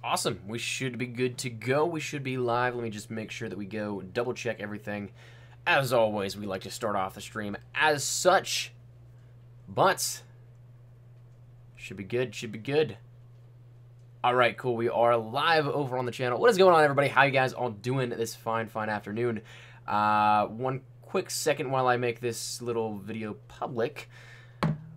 Awesome. We should be good to go. We should be live. Let me just make sure that we go double check everything. As always, we like to start off the stream as such. But should be good. Should be good. All right, cool. We are live over on the channel. What is going on, everybody? How you guys all doing this fine afternoon? One quick second while I make this little video public.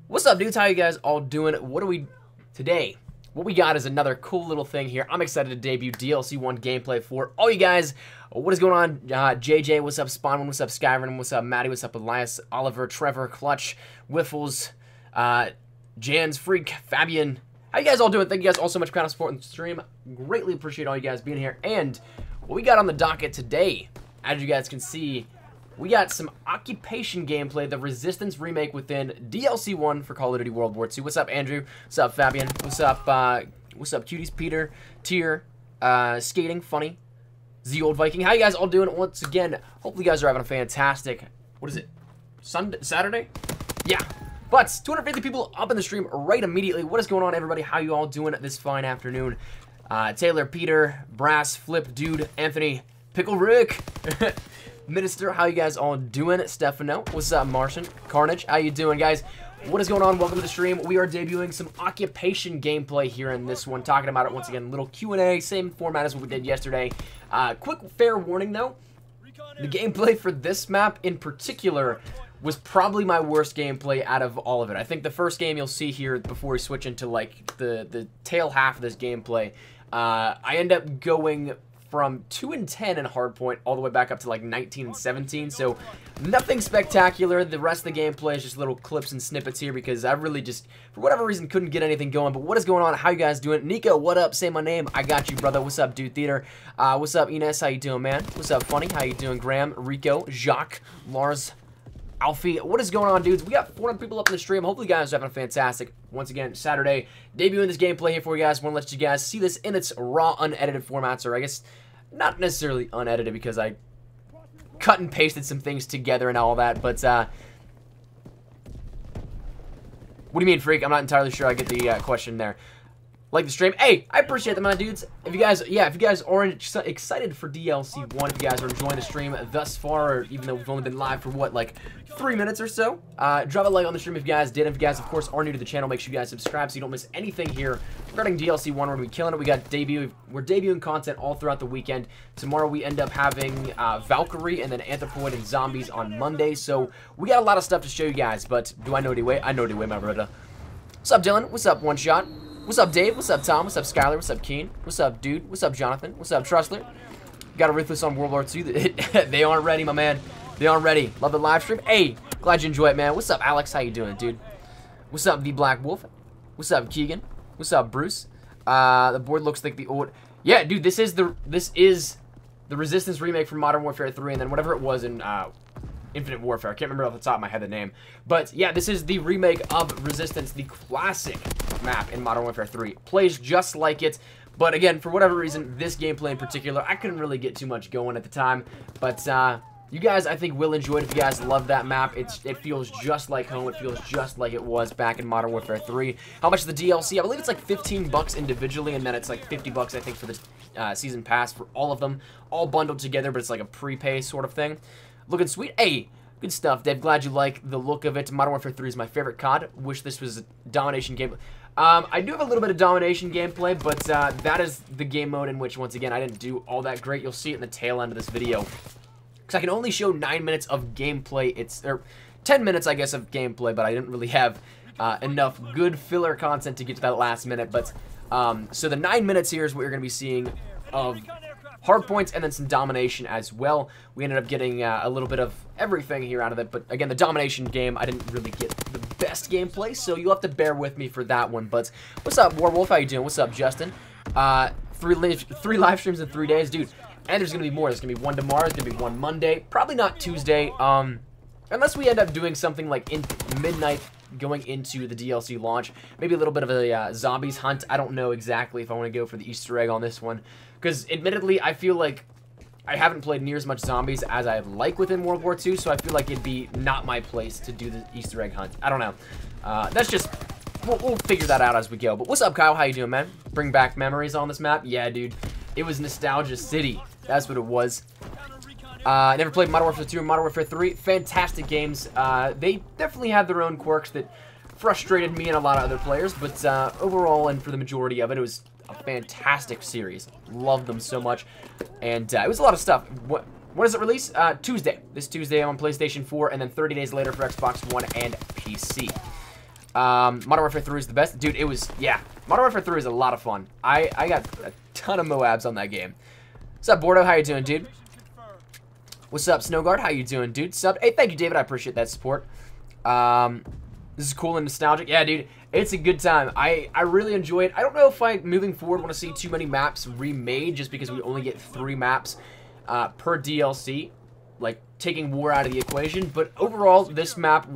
What's up, dudes? How you guys all doing? What are we today? What we got is another cool little thing here. I'm excited to debut DLC 1 gameplay for all you guys. What is going on? JJ, what's up? Spawn1, what's up? Skyrim, what's up? Maddie, what's up? Elias, Oliver, Trevor, Clutch, Wiffles, Jans, Freak, Fabian. How you guys all doing? Thank you guys all so much for kind of supporting the stream. Greatly appreciate all you guys being here. And what we got on the docket today, as you guys can see, we got some occupation gameplay, the Resistance remake within DLC 1 for Call of Duty World War II. What's up, Andrew? What's up, Fabian? What's up, cuties? Peter, Tier, Skating, Funny, The Old Viking. How you guys all doing? Once again, hopefully you guys are having a fantastic, what is it, Saturday? Yeah. But 250 people up in the stream right immediately. What is going on, everybody? How you all doing this fine afternoon? Taylor, Peter, Brass, Flip, Dude, Anthony, Pickle Rick, Minister, how you guys all doing? Stefano, what's up? Martian, Carnage, how you doing, guys? What is going on? Welcome to the stream. We are debuting some occupation gameplay here in this one, talking about it once again. Little Q&A, same format as what we did yesterday. Quick fair warning though, the gameplay for this map in particular was probably my worst gameplay out of all of it. I think the first game you'll see here before we switch into like the tail half of this gameplay, I end up going from 2 and 10 in hardpoint all the way back up to like 19 and 17. So nothing spectacular. The rest of the gameplay is just little clips and snippets here because I really just, for whatever reason, couldn't get anything going. But what is going on? How you guys doing? Nico, what up? Say my name. I got you, brother. What's up, Dude Theater? What's up, Ines? How you doing, man? What's up, Funny? How you doing, Graham? Rico, Jacques, Lars, Alfie, what is going on, dudes? We got 400 people up in the stream. Hopefully you guys are having a fantastic, once again, Saturday. Debuting this gameplay here for you guys. Want to let you guys see this in its raw, unedited format, or I guess not necessarily unedited because I cut and pasted some things together and all that, but, what do you mean, Freak? I'm not entirely sure I get the question there. Like the stream. Hey, I appreciate that, my dudes. If you guys, yeah, if you guys are excited for DLC 1, if you guys are enjoying the stream thus far, or even though we've only been live for, what, like 3 minutes or so, drop a like on the stream if you guys did. If you guys, of course, are new to the channel, make sure you guys subscribe so you don't miss anything here regarding DLC 1. We're going to be killing it. We got we're debuting content all throughout the weekend. Tomorrow we end up having Valkyrie and then Anthropoid and Zombies on Monday, so we got a lot of stuff to show you guys, but do I know the way? I know the way, my brother. What's up, Dylan? What's up, One Shot? What's up, Dave? What's up, Tom? What's up, Skyler? What's up, Keen? What's up, Dude? What's up, Jonathan? What's up, Trustler? Got a Ruthless on World War II. They aren't ready, my man. They aren't ready. Love the live stream. Hey, glad you enjoy it, man. What's up, Alex? How you doing, dude? What's up, The Black Wolf? What's up, Keegan? What's up, Bruce? The board looks like the old... Yeah, dude, this is the Resistance remake from Modern Warfare 3, and then whatever it was in Infinite Warfare. I can't remember off the top of my head the name. But yeah, this is the remake of Resistance, the classic map in Modern Warfare 3. Plays just like it. But again, for whatever reason, this gameplay in particular, I couldn't really get too much going at the time. But you guys, I think, will enjoy it if you guys love that map. It feels just like home. It feels just like it was back in Modern Warfare 3. How much is the DLC? I believe it's like 15 bucks individually, and then it's like 50 bucks, I think, for the season pass for all of them. All bundled together, but it's like a prepay sort of thing. Looking sweet. Hey, good stuff, Dave. Glad you like the look of it. Modern Warfare 3 is my favorite COD. Wish this was a domination game. I do have a little bit of domination gameplay, but that is the game mode in which, once again, I didn't do all that great. You'll see it in the tail end of this video. Because I can only show 9 minutes of gameplay. Or 10 minutes, I guess, of gameplay, but I didn't really have enough good filler content to get to that last minute. But so the 9 minutes here is what you're going to be seeing of hard points and then some domination as well. We ended up getting a little bit of everything here out of it, but again, the domination game, I didn't really get the best gameplay, so you'll have to bear with me for that one. But what's up, Warwolf? How you doing? What's up, Justin? Three live streams in 3 days, dude. And there's gonna be more. There's gonna be one tomorrow. There's gonna be one Monday. Probably not Tuesday. Unless we end up doing something like in midnight going into the DLC launch. Maybe a little bit of a zombies hunt. I don't know exactly if I want to go for the Easter egg on this one. Because admittedly, I feel like I haven't played near as much zombies as I like within World War II, so I feel like it'd be not my place to do the Easter egg hunt. I don't know. That's just we'll figure that out as we go. But what's up, Kyle? How you doing, man? Bring back memories on this map? Yeah, dude. It was Nostalgia City. That's what it was. I never played Modern Warfare 2 or Modern Warfare 3. Fantastic games. They definitely had their own quirks that frustrated me and a lot of other players, but overall and for the majority of it, it was a fantastic series. Loved them so much, and it was a lot of stuff. When does it release? Tuesday. This Tuesday I'm on PlayStation 4, and then 30 days later for Xbox One and PC. Modern Warfare 3 is the best. Dude, it was, yeah. Modern Warfare 3 is a lot of fun. I got a ton of Moabs on that game. What's up, Bordeaux? How you doing, dude? What's up, Snowguard? How you doing, dude? Sub. Hey, thank you, David. I appreciate that support. This is cool and nostalgic. Yeah, dude, it's a good time. I really enjoy it. I don't know if moving forward, want to see too many maps remade just because we only get 3 maps per DLC, like taking war out of the equation. But overall, this map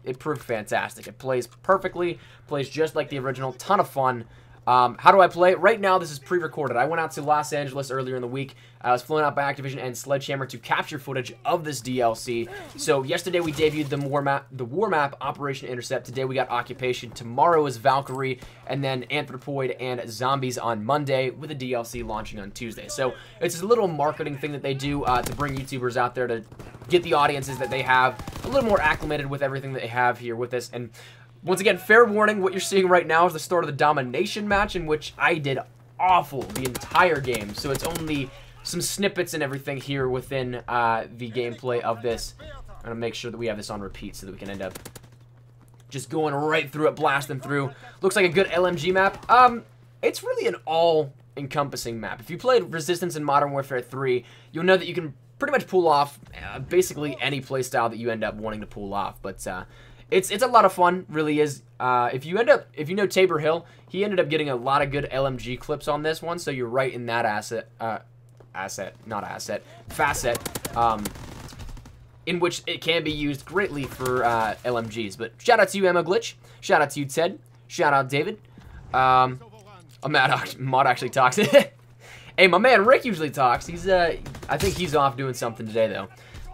it proved fantastic. It plays perfectly, plays just like the original. Ton of fun. How do I play? Right now, this is pre-recorded. I went out to Los Angeles earlier in the week. I was flown out by Activision and Sledgehammer to capture footage of this DLC. So yesterday we debuted the war map, Operation Intercept. Today we got Occupation. Tomorrow is Valkyrie, and then Anthropoid and Zombies on Monday, with a DLC launching on Tuesday. So it's a little marketing thing that they do to bring YouTubers out there to get the audiences that they have a little more acclimated with everything that they have here with this. And once again, fair warning, what you're seeing right now is the start of the domination match, in which I did awful the entire game. So it's only some snippets and everything here within the gameplay of this. I'm going to make sure that we have this on repeat so that we can end up just going right through it, blasting through. Looks like a good LMG map. It's really an all-encompassing map. If you played Resistance in Modern Warfare 3, you'll know that you can pretty much pull off basically any playstyle that you end up wanting to pull off. But it's a lot of fun, really is. If you know Tabor Hill, he ended up getting a lot of good LMG clips on this one, so you're right in that facet, in which it can be used greatly for LMGs. But shout out to you, Emma Glitch. Shout out to you, Ted. Shout out, David. A mod actually talks. Hey, my man Rick usually talks. He's I think he's off doing something today, though.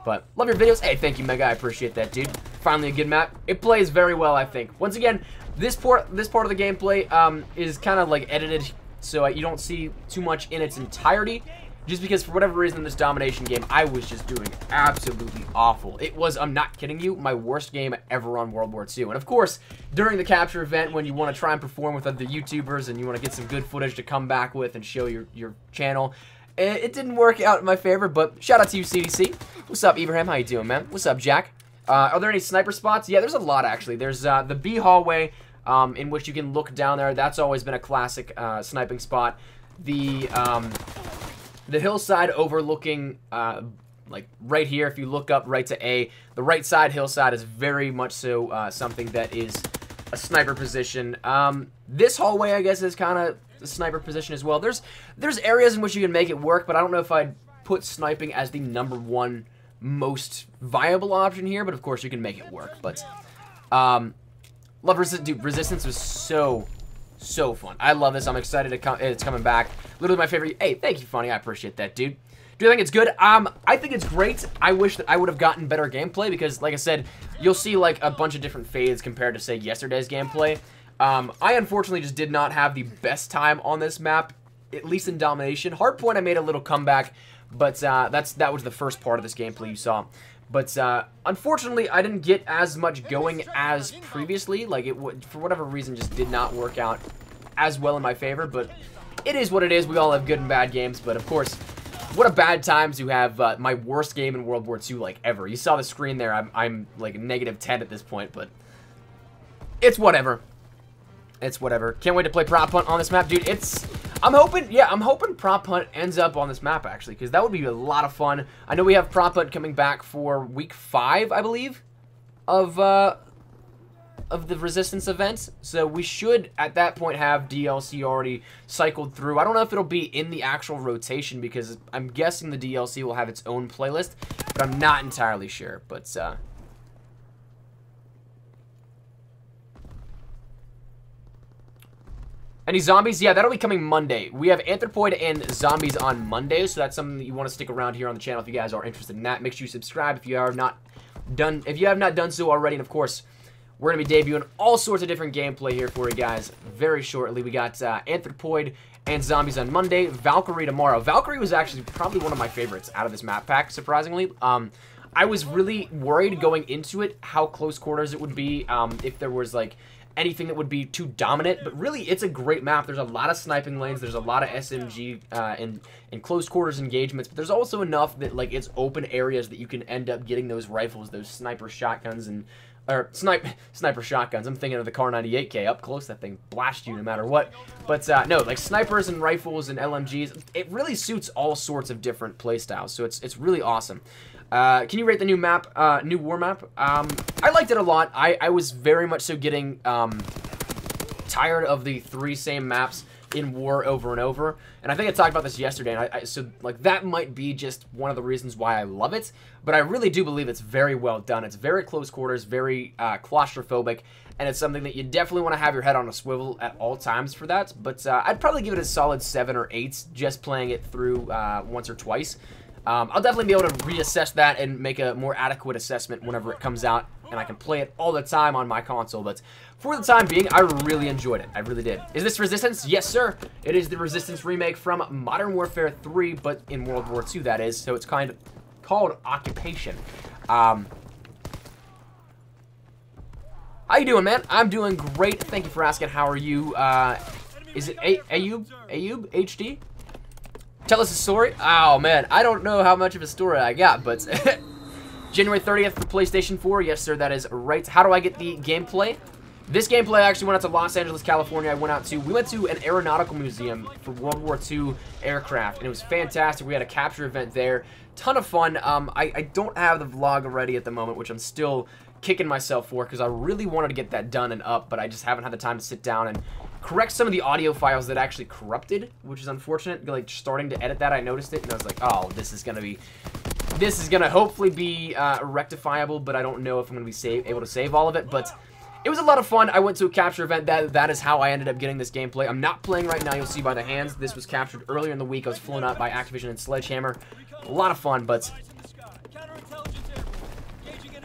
But love your videos. Hey, thank you, Mega. I appreciate that, dude. Finally a good map. It plays very well, I think. Once again, this part of the gameplay is kind of like edited, so you don't see too much in its entirety. Just because for whatever reason in this domination game, I was just doing absolutely awful. It was, I'm not kidding you, my worst game ever on World War II. And of course, during the capture event, when you want to try and perform with other YouTubers and you want to get some good footage to come back with and show your channel, it didn't work out in my favor. But shout out to you, CDC. What's up, Ibrahim? How you doing, man? What's up, Jack? Are there any sniper spots? Yeah, there's a lot, actually. There's the B hallway, in which you can look down there. That's always been a classic sniping spot. The hillside overlooking, like right here, if you look up right to A, the right side hillside is very much so something that is a sniper position. This hallway, I guess, is kind of a sniper position as well. There's areas in which you can make it work, but I don't know if I'd put sniping as the #1 most viable option here, but of course you can make it work. But love dude, Resistance was so fun. I love this. I'm excited it's coming back. Literally my favorite. Hey, thank you, Funny. I appreciate that, dude. Do you think it's good? I think it's great. I wish that I would have gotten better gameplay because, like I said, you'll see like a bunch of different fades compared to, say, yesterday's gameplay. I unfortunately just did not have the best time on this map, at least in domination. Hardpoint, I made a little comeback, but that was the first part of this gameplay you saw. But unfortunately, I didn't get as much going as previously. Like, it would, for whatever reason, just did not work out as well in my favor. But it is what it is. We all have good and bad games. But of course, what a bad time to have my worst game in World War II like ever. You saw the screen there. I'm like -10 at this point, but it's whatever. It's whatever. Can't wait to play Prop Hunt on this map, dude. I'm hoping Prop Hunt ends up on this map, actually, because that would be a lot of fun. I know we have Prop Hunt coming back for week 5, I believe, of the Resistance event. So we should, at that point, have DLC already cycled through. I don't know if it'll be in the actual rotation, because I'm guessing the DLC will have its own playlist, but I'm not entirely sure. But, any zombies? Yeah, that'll be coming Monday. We have Anthropoid and Zombies on Monday, so that's something that you want to stick around here on the channel if you guys are interested in that. Make sure you subscribe if you have not done so already. And of course, We're going to be debuting all sorts of different gameplay here for you guys very shortly. We got Anthropoid and Zombies on Monday, Valkyrie tomorrow. Valkyrie was actually probably one of my favorites out of this map pack, surprisingly. I was really worried going into it how close quarters it would be, if there was, like, anything that would be too dominant, but really, it's a great map. There's a lot of sniping lanes, there's a lot of SMG and close quarters engagements, but there's also enough that, like, it's open areas that you can end up getting those rifles, those sniper shotguns, or sniper shotguns. I'm thinking of the Car 98K. Up close, that thing blasts you no matter what. But no, like snipers and rifles and LMGs, it really suits all sorts of different playstyles. So it's really awesome. Can you rate the new map, new war map? I liked it a lot. I was very much so getting tired of the 3 same maps in war over and over, and I think I talked about this yesterday, and so like that might be just one of the reasons why I love it, but I really do believe it's very well done. It's very close quarters, very claustrophobic, and it's something that you definitely want to have your head on a swivel at all times for that, but I'd probably give it a solid 7 or 8 just playing it through once or twice. I'll definitely be able to reassess that and make a more adequate assessment whenever it comes out, and I can play it all the time on my console, but for the time being, I really enjoyed it. I really did. Is this Resistance? Yes, sir. It is the Resistance remake from Modern Warfare 3, but in World War II, that is, so it's kind of called Occupation. How you doing, man? I'm doing great. Thank you for asking. How are you? Is it Ayub HD? Tell us a story. Oh, man. I don't know how much of a story I got, but January 30th for PlayStation 4. Yes, sir. That is right. How do I get the gameplay? This gameplay I actually went out to Los Angeles, California. We went to an aeronautical museum for World War II aircraft, and it was fantastic. We had a capture event there. Ton of fun. I don't have the vlog ready at the moment, which I'm still kicking myself for because I really wanted to get that done and up, but I just haven't had the time to sit down and correct some of the audio files that actually corrupted, which is unfortunate. Like, starting to edit that, I noticed it, and I was like, oh, this is gonna hopefully be rectifiable, but I don't know if I'm gonna be able to save all of it, but it was a lot of fun. I went to a capture event. That is how I ended up getting this gameplay. I'm not playing right now. You'll see by the hands. This was captured earlier in the week. I was flown out by Activision and Sledgehammer. A lot of fun, but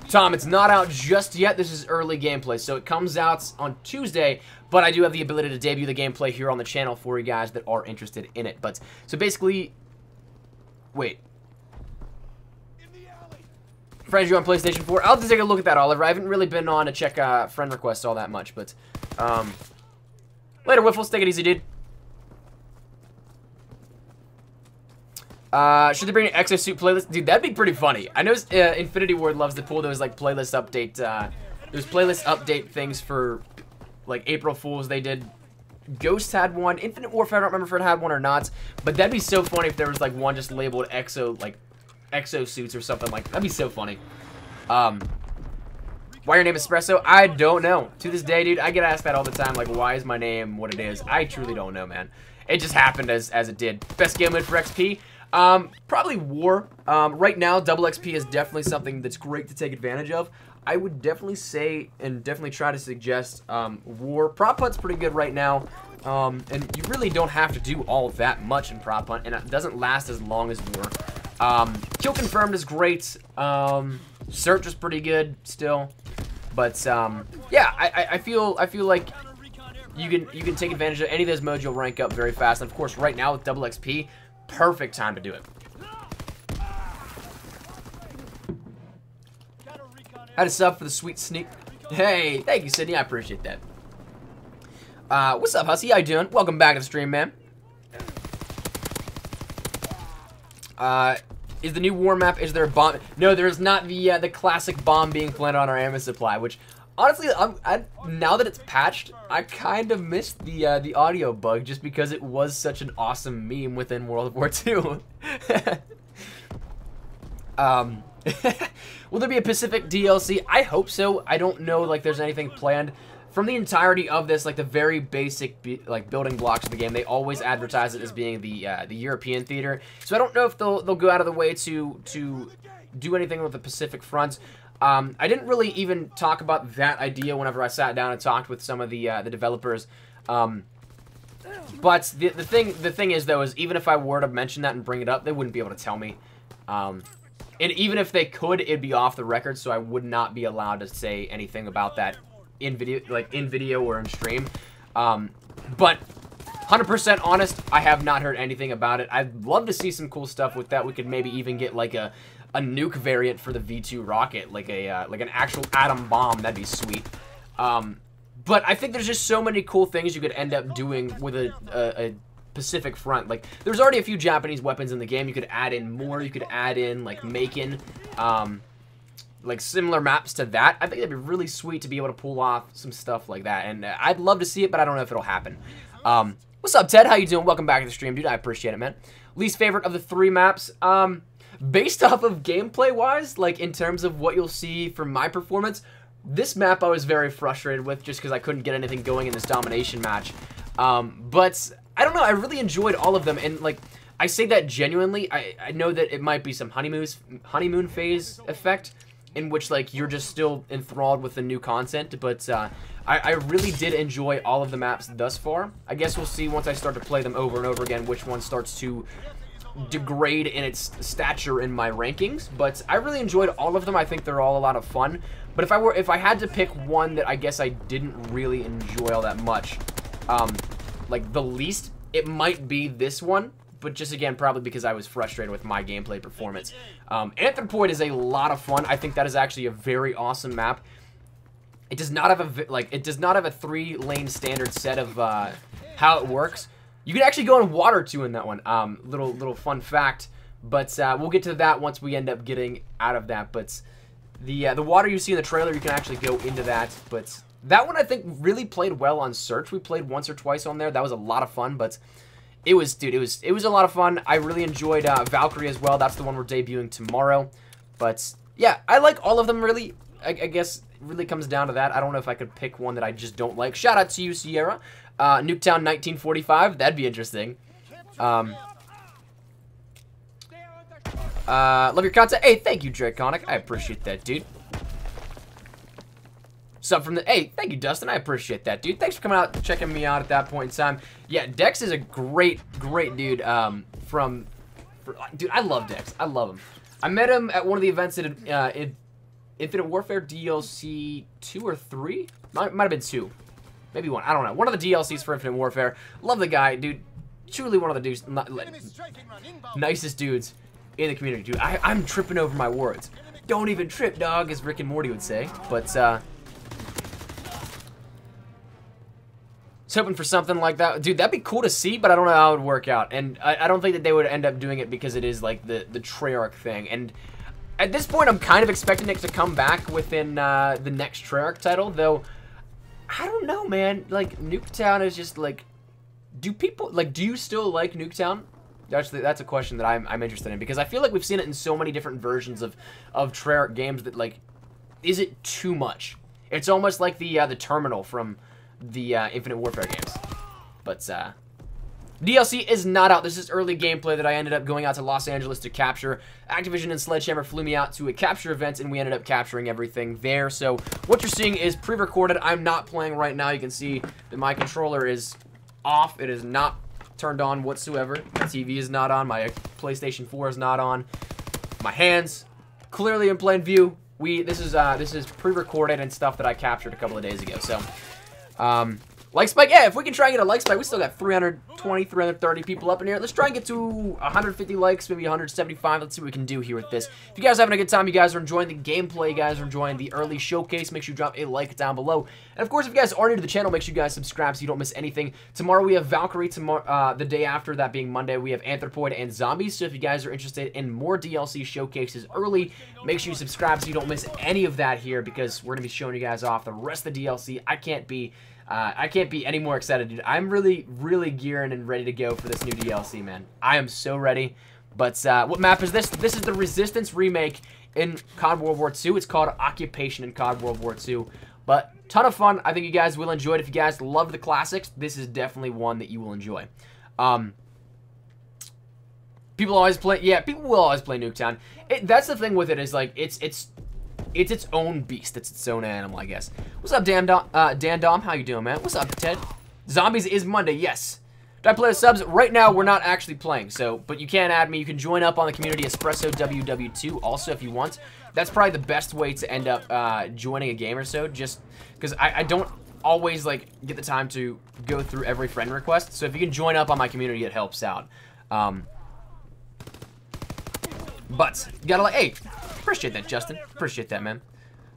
Tom, it's not out just yet. This is early gameplay, so it comes out on Tuesday, but I do have the ability to debut the gameplay here on the channel for you guys that are interested in it. But so basically, wait. Friends, you on PlayStation 4? I'll have to take a look at that, Oliver. I haven't really been on to check friend requests all that much, but later, Wiffles. Take it easy, dude. Should they bring an exosuit playlist? Dude, that'd be pretty funny. I know Infinity Ward loves to pull those like playlist update things for like April Fools. They did. Ghost had one. Infinite Warfare, I don't remember if it had one or not, but that'd be so funny if there was like one just labeled exosuits or something like that. That'd be so funny. Why your name Espresso? I don't know. To this day, dude, I get asked that all the time. Like, why is my name what it is? I truly don't know, man. It just happened as it did. Best game mode for XP? Probably War. Right now, double XP is definitely something that's great to take advantage of. I would definitely say and definitely try to suggest War. Prop Hunt's pretty good right now. And you really don't have to do all that much in Prop Hunt, and it doesn't last as long as War. Kill Confirmed is great. Search is pretty good still, but yeah, I feel like you can take advantage of any of those modes. You'll rank up very fast, and of course, right now with double XP, perfect time to do it. Had a sub for the sweet sneak. Hey, thank you, Sydney. I appreciate that. What's up, Hussy? How you doing? Welcome back to the stream, man. Is the new war map, is there a bomb? No, there is not the classic bomb being planted on our ammo supply, which, honestly, now that it's patched, I kind of missed the audio bug just because it was such an awesome meme within World War II. Will there be a Pacific DLC? I hope so. I don't know, like, there's anything planned. From the entirety of this, like the very basic building blocks of the game, they always advertise it as being the European theater. So I don't know if they'll go out of the way to do anything with the Pacific front. I didn't really even talk about that idea whenever I sat down and talked with some of the developers. But the thing is though, is even if I were to mention that and bring it up, they wouldn't be able to tell me. And even if they could, it'd be off the record, so I would not be allowed to say anything about that in video or in stream. But 100% honest, I have not heard anything about it. I'd love to see some cool stuff with that. We could maybe even get like a nuke variant for the V2 rocket, like an actual atom bomb. That'd be sweet. But I think there's just so many cool things you could end up doing with a Pacific Front. Like, there's already a few Japanese weapons in the game. You could add in more. You could add in, like, Macon, like, similar maps to that. I think that'd be really sweet to be able to pull off some stuff like that. And I'd love to see it, but I don't know if it'll happen. What's up, Ted? How you doing? Welcome back to the stream, dude. I appreciate it, man. Least favorite of the 3 maps. Based off of gameplay-wise, like, in terms of what you'll see from my performance, this map I was very frustrated with just because I couldn't get anything going in this domination match. But I don't know, I really enjoyed all of them, and like, I say that genuinely. I know that it might be some honeymoon phase effect, in which like you're just still enthralled with the new content, but I really did enjoy all of the maps thus far. I guess we'll see once I start to play them over and over again which one starts to degrade in its stature in my rankings, but I really enjoyed all of them. I think they're all a lot of fun, but if I had to pick one that I guess I didn't really enjoy all that much, like the least, it might be this one, but just again probably because I was frustrated with my gameplay performance. Anthropoid is a lot of fun. I think that is actually a very awesome map. It does not have a 3-lane standard set of how it works. You can actually go in water too in that one. Little fun fact, but we'll get to that once we end up getting out of that. But the water you see in the trailer, you can actually go into that. But that one I think really played well on search. We played once or twice on there. That was a lot of fun, but it was a lot of fun. I really enjoyed Valkyrie as well. That's the one we're debuting tomorrow. But yeah, I like all of them really. I guess it really comes down to that. I don't know if I could pick one that I just don't like. Shout out to you, Sierra. Nuketown 1945. That'd be interesting. Love your content. Hey, thank you, Draconic. I appreciate that, dude. Sub from the... Hey, thank you, Dustin. I appreciate that, dude. Thanks for coming out and checking me out at that point in time. Yeah, Dex is a great dude. Dude, I love Dex. I love him. I met him at one of the events at Infinite Warfare DLC 2 or 3? Might have been 2. Maybe 1. I don't know. One of the DLCs for Infinite Warfare. Love the guy, dude. Truly one of the dudes, nicest dudes in the community, dude. I'm tripping over my words. Don't even trip, dog, as Rick and Morty would say. But, hoping for something like that. Dude, that'd be cool to see, but I don't know how it would work out. And I don't think that they would end up doing it because it is, like, the Treyarch thing. And at this point, I'm kind of expecting it to come back within the next Treyarch title, though... I don't know, man. Like, Nuketown is just, like... Do you still like Nuketown? That's a question that I'm interested in, because I feel like we've seen it in so many different versions of Treyarch games that, like... Is it too much? It's almost like the Terminal from the Infinite Warfare games. But, DLC is not out. This is early gameplay that I ended up going out to Los Angeles to capture. Activision and Sledgehammer flew me out to a capture event, and we ended up capturing everything there. So what you're seeing is pre-recorded. I'm not playing right now. You can see that my controller is off. It is not turned on whatsoever. My TV is not on. My PlayStation 4 is not on. My hands clearly in plain view. This is pre-recorded and stuff that I captured a couple of days ago. So, like spike, yeah, if we can try and get a like spike, we still got 320, 330 people up in here. Let's try and get to 150 likes, maybe 175. Let's see what we can do here with this. If you guys are having a good time, you guys are enjoying the gameplay, you guys are enjoying the early showcase, make sure you drop a like down below. And of course, if you guys are new to the channel, make sure you guys subscribe so you don't miss anything. Tomorrow we have Valkyrie, the day after, that being Monday, we have Anthropoid and Zombies. So if you guys are interested in more DLC showcases early, make sure you subscribe so you don't miss any of that here, because we're going to be showing you guys off the rest of the DLC. I can't be any more excited, dude. I'm really, really gearing and ready to go for this new DLC, man. I am so ready. But what map is this? This is the Resistance remake in COD World War II. It's called Occupation in COD World War II. But ton of fun. I think you guys will enjoy it. If you guys love the classics, this is definitely one that you will enjoy. People always play. Yeah, people will always play Nuketown. That's the thing with it, is like it's its own beast. It's its own animal, I guess. What's up, Dan Dom? How you doing, man? What's up, Ted? Zombies is Monday, yes. Do I play with subs? Right now, we're not actually playing, so, but you can add me. You can join up on the community Espresso WW2 also if you want. That's probably the best way to end up joining a game or so, just because I don't always, like, get the time to go through every friend request. So if you can join up on my community, it helps out. But, you gotta, like, hey, appreciate that, Justin. Appreciate that, man.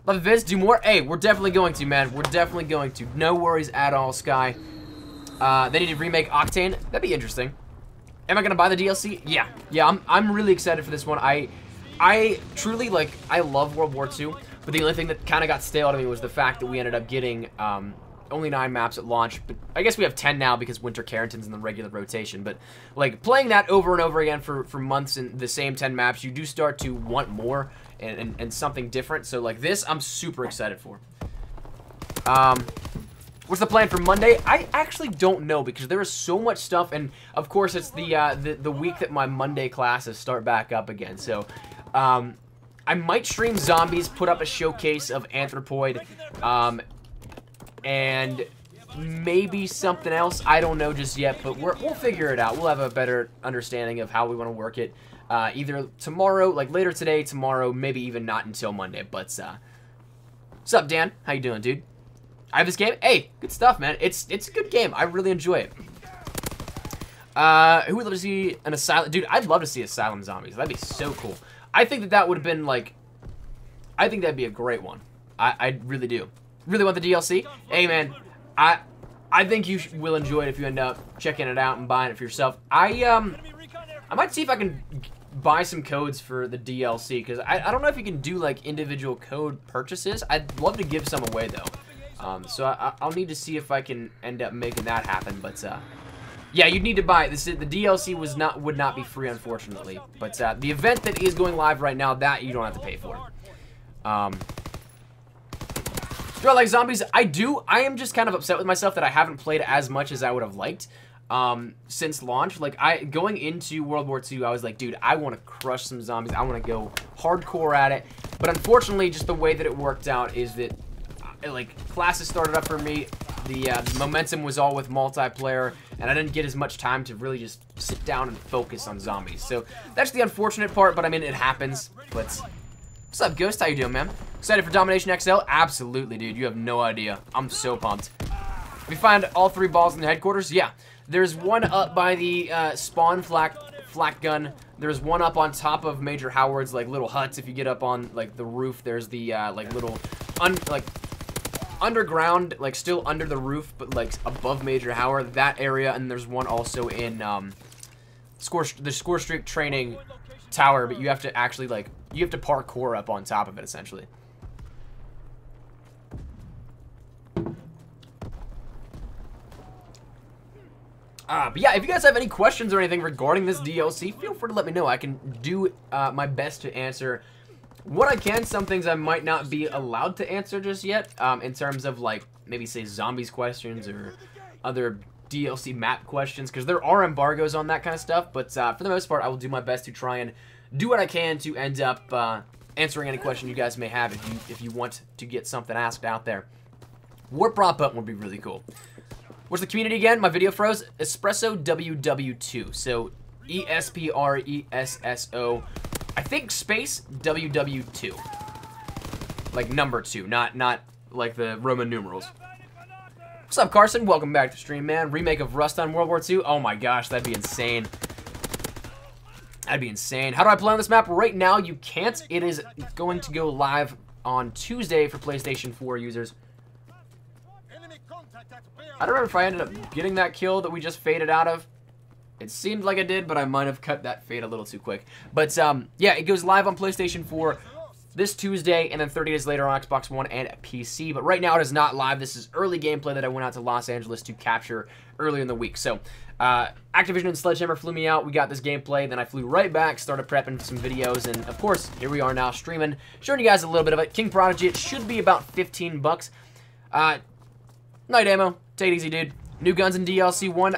Love the vids. Do more? Hey, we're definitely going to, man. We're definitely going to. No worries at all, Sky. They need to remake Octane. That'd be interesting. Am I gonna buy the DLC? Yeah. Yeah, I'm really excited for this one. I truly, like, I love World War II, but the only thing that kind of got stale to me was the fact that we ended up getting only 9 maps at launch. But I guess we have 10 now because Winter Carrington's in the regular rotation. But, like, playing that over and over again for months in the same 10 maps, you do start to want more and something different. So, like, this I'm super excited for. What's the plan for Monday? I actually don't know because there is so much stuff, and of course it's the week that my Monday classes start back up again. So, I might stream zombies, put up a showcase of Anthropoid, and maybe something else. I don't know just yet, but we'll figure it out. We'll have a better understanding of how we want to work it. Either tomorrow, like later today, tomorrow, maybe even not until Monday. But what's up, Dan? How you doing, dude? I have this game. Hey, good stuff, man. It's a good game. I really enjoy it. Who would love to see an Asylum? Dude, I'd love to see Asylum Zombies. That'd be so cool. I think that would have been, like, I think that'd be a great one. I really do. Really want the DLC? Hey, man, I think you will enjoy it if you end up checking it out and buying it for yourself. I might see if I can buy some codes for the DLC, because I don't know if you can do, like, individual code purchases. I'd love to give some away, though. So I'll need to see if I can end up making that happen, but yeah, you'd need to buy it. The DLC would not be free, unfortunately. But the event that is going live right now, that you don't have to pay for. Do I like zombies? I do. I am just kind of upset with myself that I haven't played as much as I would have liked since launch. Like, going into World War II, I was like, dude, I want to crush some zombies. I want to go hardcore at it. But unfortunately, just the way that it worked out is that, like, classes started up for me. The momentum was all with multiplayer, and I didn't get as much time to really just sit down and focus on zombies. So that's the unfortunate part, but I mean, it happens. But what's up, Ghost? How you doing, man? Excited for Domination XL? Absolutely, dude. You have no idea. I'm so pumped. We find all 3 balls in the headquarters? Yeah. There's one up by the spawn flak gun. There's one up on top of Major Howard's, like, little huts. If you get up on, like, the roof, there's the like, little underground, like, still under the roof, but, like, above Major Howard, that area. And there's one also in the Score Streak training tower, but you have to actually, like, you have to parkour up on top of it, essentially. But yeah, if you guys have any questions or anything regarding this DLC, feel free to let me know. I can do my best to answer what I can. Some things I might not be allowed to answer just yet, in terms of, like, maybe say zombies questions or other DLC map questions, because there are embargoes on that kind of stuff. But for the most part, I will do my best to try and do what I can to end up answering any question you guys may have if you want to get something asked out there. Warp prop button would be really cool. What's the community again? My video froze. Espresso WW2. So ESPRESSO. I think space WW2. Like number 2, not like the Roman numerals. What's up, Carson? Welcome back to the stream, man. Remake of Rust on World War II. Oh my gosh, that'd be insane. That'd be insane. How do I play on this map? Right now, you can't. It is going to go live on Tuesday for PlayStation 4 users. I don't remember if I ended up getting that kill that we just faded out of. It seemed like I did, but I might have cut that fade a little too quick. But, yeah, it goes live on PlayStation 4 this Tuesday, and then 30 days later on Xbox One and PC. But right now, it is not live. This is early gameplay that I went out to Los Angeles to capture earlier in the week. So, Activision and Sledgehammer flew me out. We got this gameplay. Then I flew right back, started prepping some videos. And, of course, here we are now streaming, showing you guys a little bit of it. King Prodigy, it should be about 15 bucks. Night ammo. Take it easy, dude. New guns in DLC 1.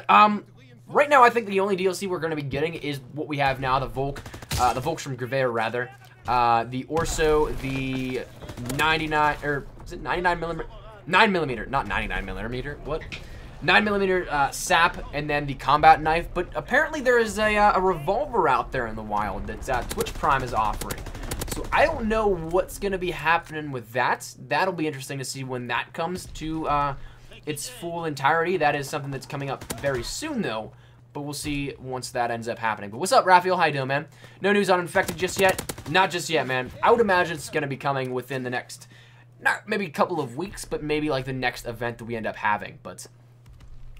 Right now, I think the only DLC we're going to be getting is what we have now, the Volks from Grevair, rather. The Orso, the 99, or is it 99 millimeter? 9 millimeter, not 99 millimeter. What? 9mm sap, and then the combat knife. But apparently there is a revolver out there in the wild that Twitch Prime is offering. So I don't know what's going to be happening with that. That'll be interesting to see when that comes to its full entirety. That is something that's coming up very soon, though. But we'll see once that ends up happening. But what's up, Raphael? How you doing, man? No news on Infected just yet? Not just yet, man. I would imagine it's going to be coming within the next, not maybe a couple of weeks, but maybe like the next event that we end up having. But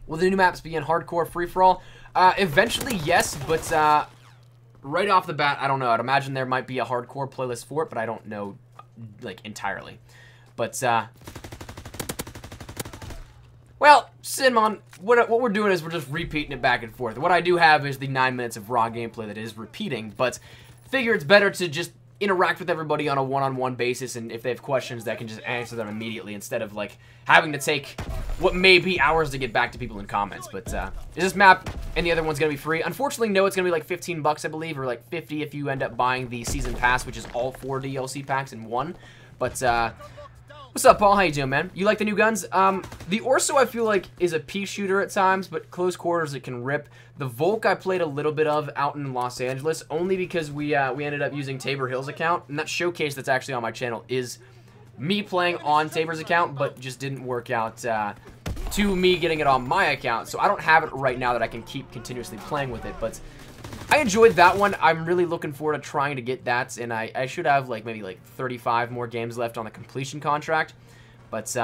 will the new maps be in hardcore free-for-all? Eventually, yes, but right off the bat, I don't know. I'd imagine there might be a hardcore playlist for it, but I don't know, like, entirely. But, well, Sinmon, what we're doing is we're just repeating it back and forth. What I do have is the 9 minutes of raw gameplay that is repeating, but figure it's better to just interact with everybody on a one-on-one basis, and if they have questions, that can just answer them immediately instead of, like, having to take what may be hours to get back to people in comments. But, is this map and the other one's going to be free? Unfortunately, no, it's going to be like 15 bucks, I believe, or like 50 if you end up buying the season pass, which is all 4 DLC packs in one. But, what's up, Paul? How you doing, man? You like the new guns? The Orso, I feel like, is a pea shooter at times, but close quarters, it can rip. The Volk, I played a little bit of out in Los Angeles, only because we ended up using Tabor Hill's account, and that showcase that's actually on my channel is me playing on Tabor's account, but just didn't work out to me getting it on my account, so I don't have it right now that I can keep continuously playing with it, but I enjoyed that one. I'm really looking forward to trying to get that, and I should have like maybe like 35 more games left on the completion contract. But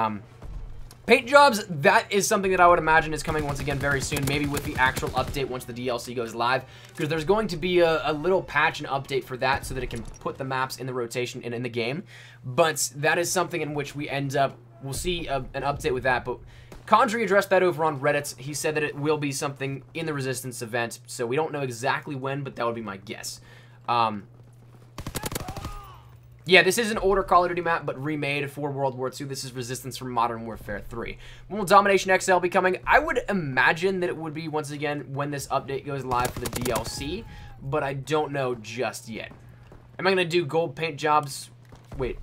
paint jobs, that is something that I would imagine is coming once again very soon, maybe with the actual update once the DLC goes live, because there's going to be a little patch and update for that so that it can put the maps in the rotation and in the game. But that is something in which we'll see an update with that. But Condry addressed that over on Reddit. He said that it will be something in the Resistance event, so we don't know exactly when, but that would be my guess. Yeah, this is an older Call of Duty map, but remade for World War II. This is Resistance from Modern Warfare 3. When will Domination XL be coming? I would imagine that it would be, once again, when this update goes live for the DLC, but I don't know just yet. Am I going to do gold paint jobs? Wait.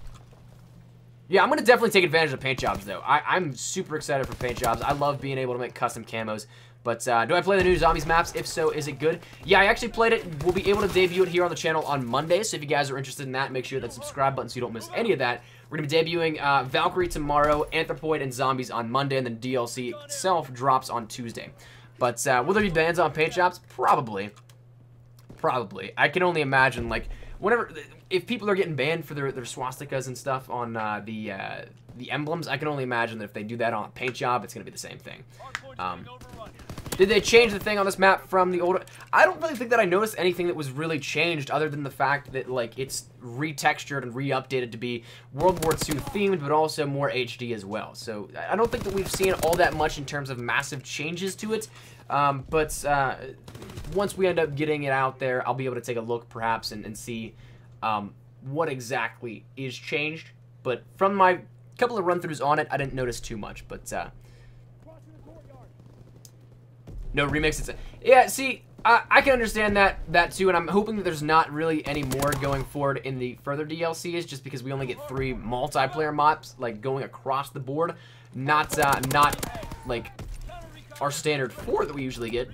Yeah, I'm going to definitely take advantage of paint jobs, though. I'm super excited for paint jobs. I love being able to make custom camos. But do I play the new Zombies maps? If so, is it good? Yeah, I actually played it. We'll be able to debut it here on the channel on Monday. So if you guys are interested in that, make sure that subscribe button so you don't miss any of that. We're going to be debuting Valkyrie tomorrow, Anthropoid, and Zombies on Monday, and then DLC itself drops on Tuesday. But will there be bans on paint jobs? Probably. Probably. I can only imagine, like, if people are getting banned for their swastikas and stuff on the emblems, I can only imagine that if they do that on a paint job, it's going to be the same thing. Did they change the thing on this map from the older? I don't really think that I noticed anything that was really changed other than the fact that, like, it's retextured and re-updated to be World War II themed, but also more HD as well. So I don't think that we've seen all that much in terms of massive changes to it. But once we end up getting it out there, I'll be able to take a look perhaps and see what exactly is changed. But from my couple of run-throughs on it, I didn't notice too much. But no remix. Yeah, see, I can understand that too, and I'm hoping that there's not really any more going forward in the further DLCs, just because we only get 3 multiplayer maps, like, going across the board, not like our standard 4 that we usually get.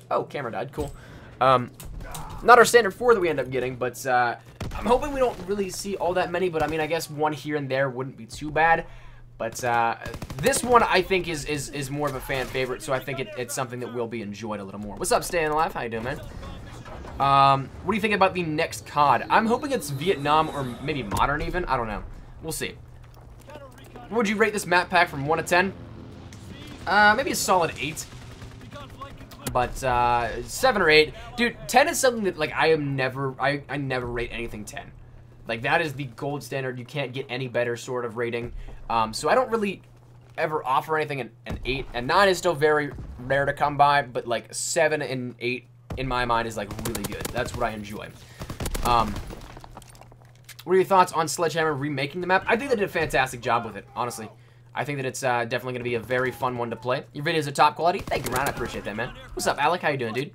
Oh, camera died. Cool. Not our standard 4 that we end up getting, but I'm hoping we don't really see all that many. But I mean, I guess one here and there wouldn't be too bad. But this one, I think, is more of a fan favorite, so I think it's something that will be enjoyed a little more. What's up, Staying Alive? How you doing, man? What do you think about the next COD? I'm hoping it's Vietnam or maybe Modern even. I don't know. We'll see. Would you rate this map pack from 1 to 10? Maybe a solid 8. But 7 or 8. Dude, 10 is something that, like, I never rate anything 10. Like, that is the gold standard. You can't get any better sort of rating. So I don't really ever offer anything an 8. And 9 is still very rare to come by, but, like, 7 and 8 in my mind is, like, really good. That's what I enjoy. What are your thoughts on Sledgehammer remaking the map? I think they did a fantastic job with it, honestly. I think that it's definitely going to be a very fun one to play. Your videos are top quality. Thank you, Ron. I appreciate that, man. What's up, Alec? How you doing, dude?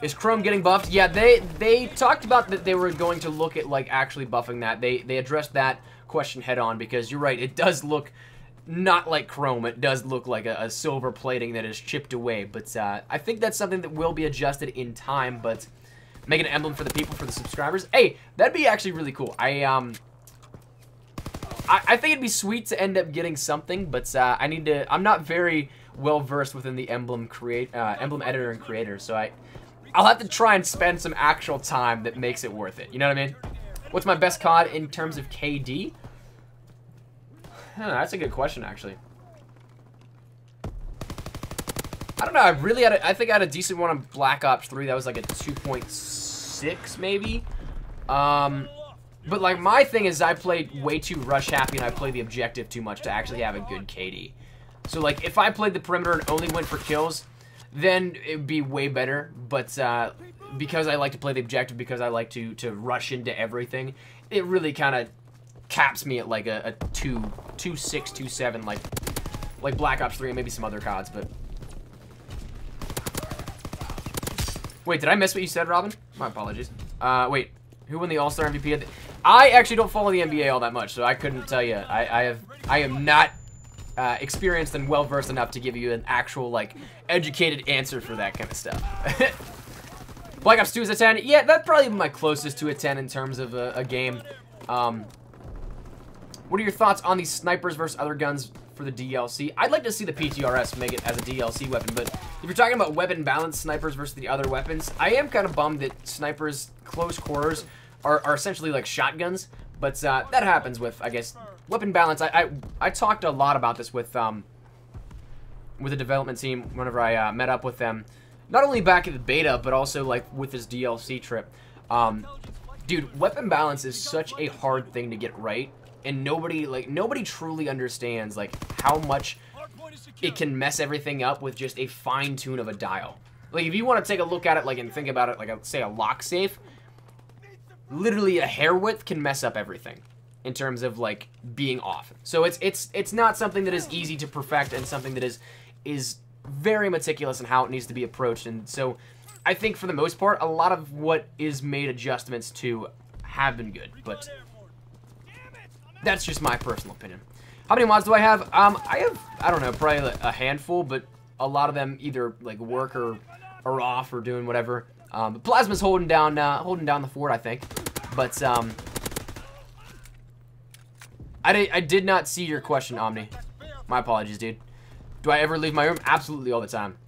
Is Chrome getting buffed? Yeah, they talked about that they were going to look at, like, actually buffing that. They addressed that question head on, because you're right, it does look not like chrome. It does look like a silver plating that is chipped away, but I think that's something that will be adjusted in time. But make an emblem for the people, for the subscribers. Hey, that'd be actually really cool. I think it'd be sweet to end up getting something, but I need to. I'm not very well versed within the emblem editor and creator, so I'll have to try and spend some actual time that makes it worth it. You know what I mean? What's my best COD in terms of KD? Huh, that's a good question, actually. I don't know. I think I had a decent one on Black Ops 3. That was like a 2.6, maybe. But like my thing is, I played way too rush happy, and I played the objective too much to actually have a good KD. So like, if I played the perimeter and only went for kills, then it would be way better. But because I like to play the objective, because I like to rush into everything, it really kind of caps me at like a 2.6, 2.7, like Black Ops 3 and maybe some other CODs. But wait, did I miss what you said, Robin? My apologies. Wait, who won the All-Star MVP? I actually don't follow the NBA all that much, so I couldn't tell you. I am not experienced and well versed enough to give you an actual like educated answer for that kind of stuff. Black Ops 2 is a 10. Yeah, that's probably my closest to a 10 in terms of a game. What are your thoughts on these snipers versus other guns for the DLC? I'd like to see the PTRS make it as a DLC weapon, but if you're talking about weapon balance, snipers versus the other weapons, I am kind of bummed that snipers, close quarters, are essentially like shotguns, but that happens with, I guess, weapon balance. I talked a lot about this with the development team whenever I met up with them, not only back at the beta, but also like with this DLC trip. Dude, weapon balance is such a hard thing to get right, and nobody truly understands like how much it can mess everything up with just a fine tune of a dial. Like if you want to take a look at it like and think about it like say a lock safe, literally a hair width can mess up everything in terms of like being off. So it's not something that is easy to perfect, and something that is very meticulous in how it needs to be approached. And so I think for the most part, a lot of what is made adjustments to have been good, but that's just my personal opinion. How many mods do I have? I don't know, probably a handful, but a lot of them either like work or are off or doing whatever. But Plasma's holding down the fort, I think. But I did not see your question, Omni. My apologies, dude. Do I ever leave my room? Absolutely, all the time.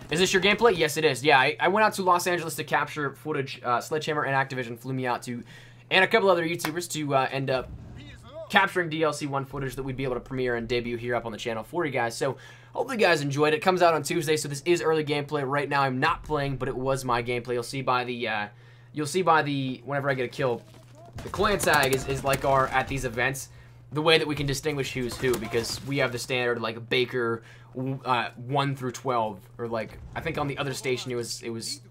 Is this your gameplay? Yes, it is. Yeah, I went out to Los Angeles to capture footage. Sledgehammer and Activision flew me out to, and a couple other YouTubers to end up capturing DLC 1 footage that we'd be able to premiere and debut here up on the channel for you guys. So hopefully you guys enjoyed it. It comes out on Tuesday, so this is early gameplay. Right now I'm not playing, but it was my gameplay. You'll see by the whenever I get a kill, the clan tag is like our at these events, the way that we can distinguish who's who, because we have the standard like Baker 1 through 12, or like I think on the other station it was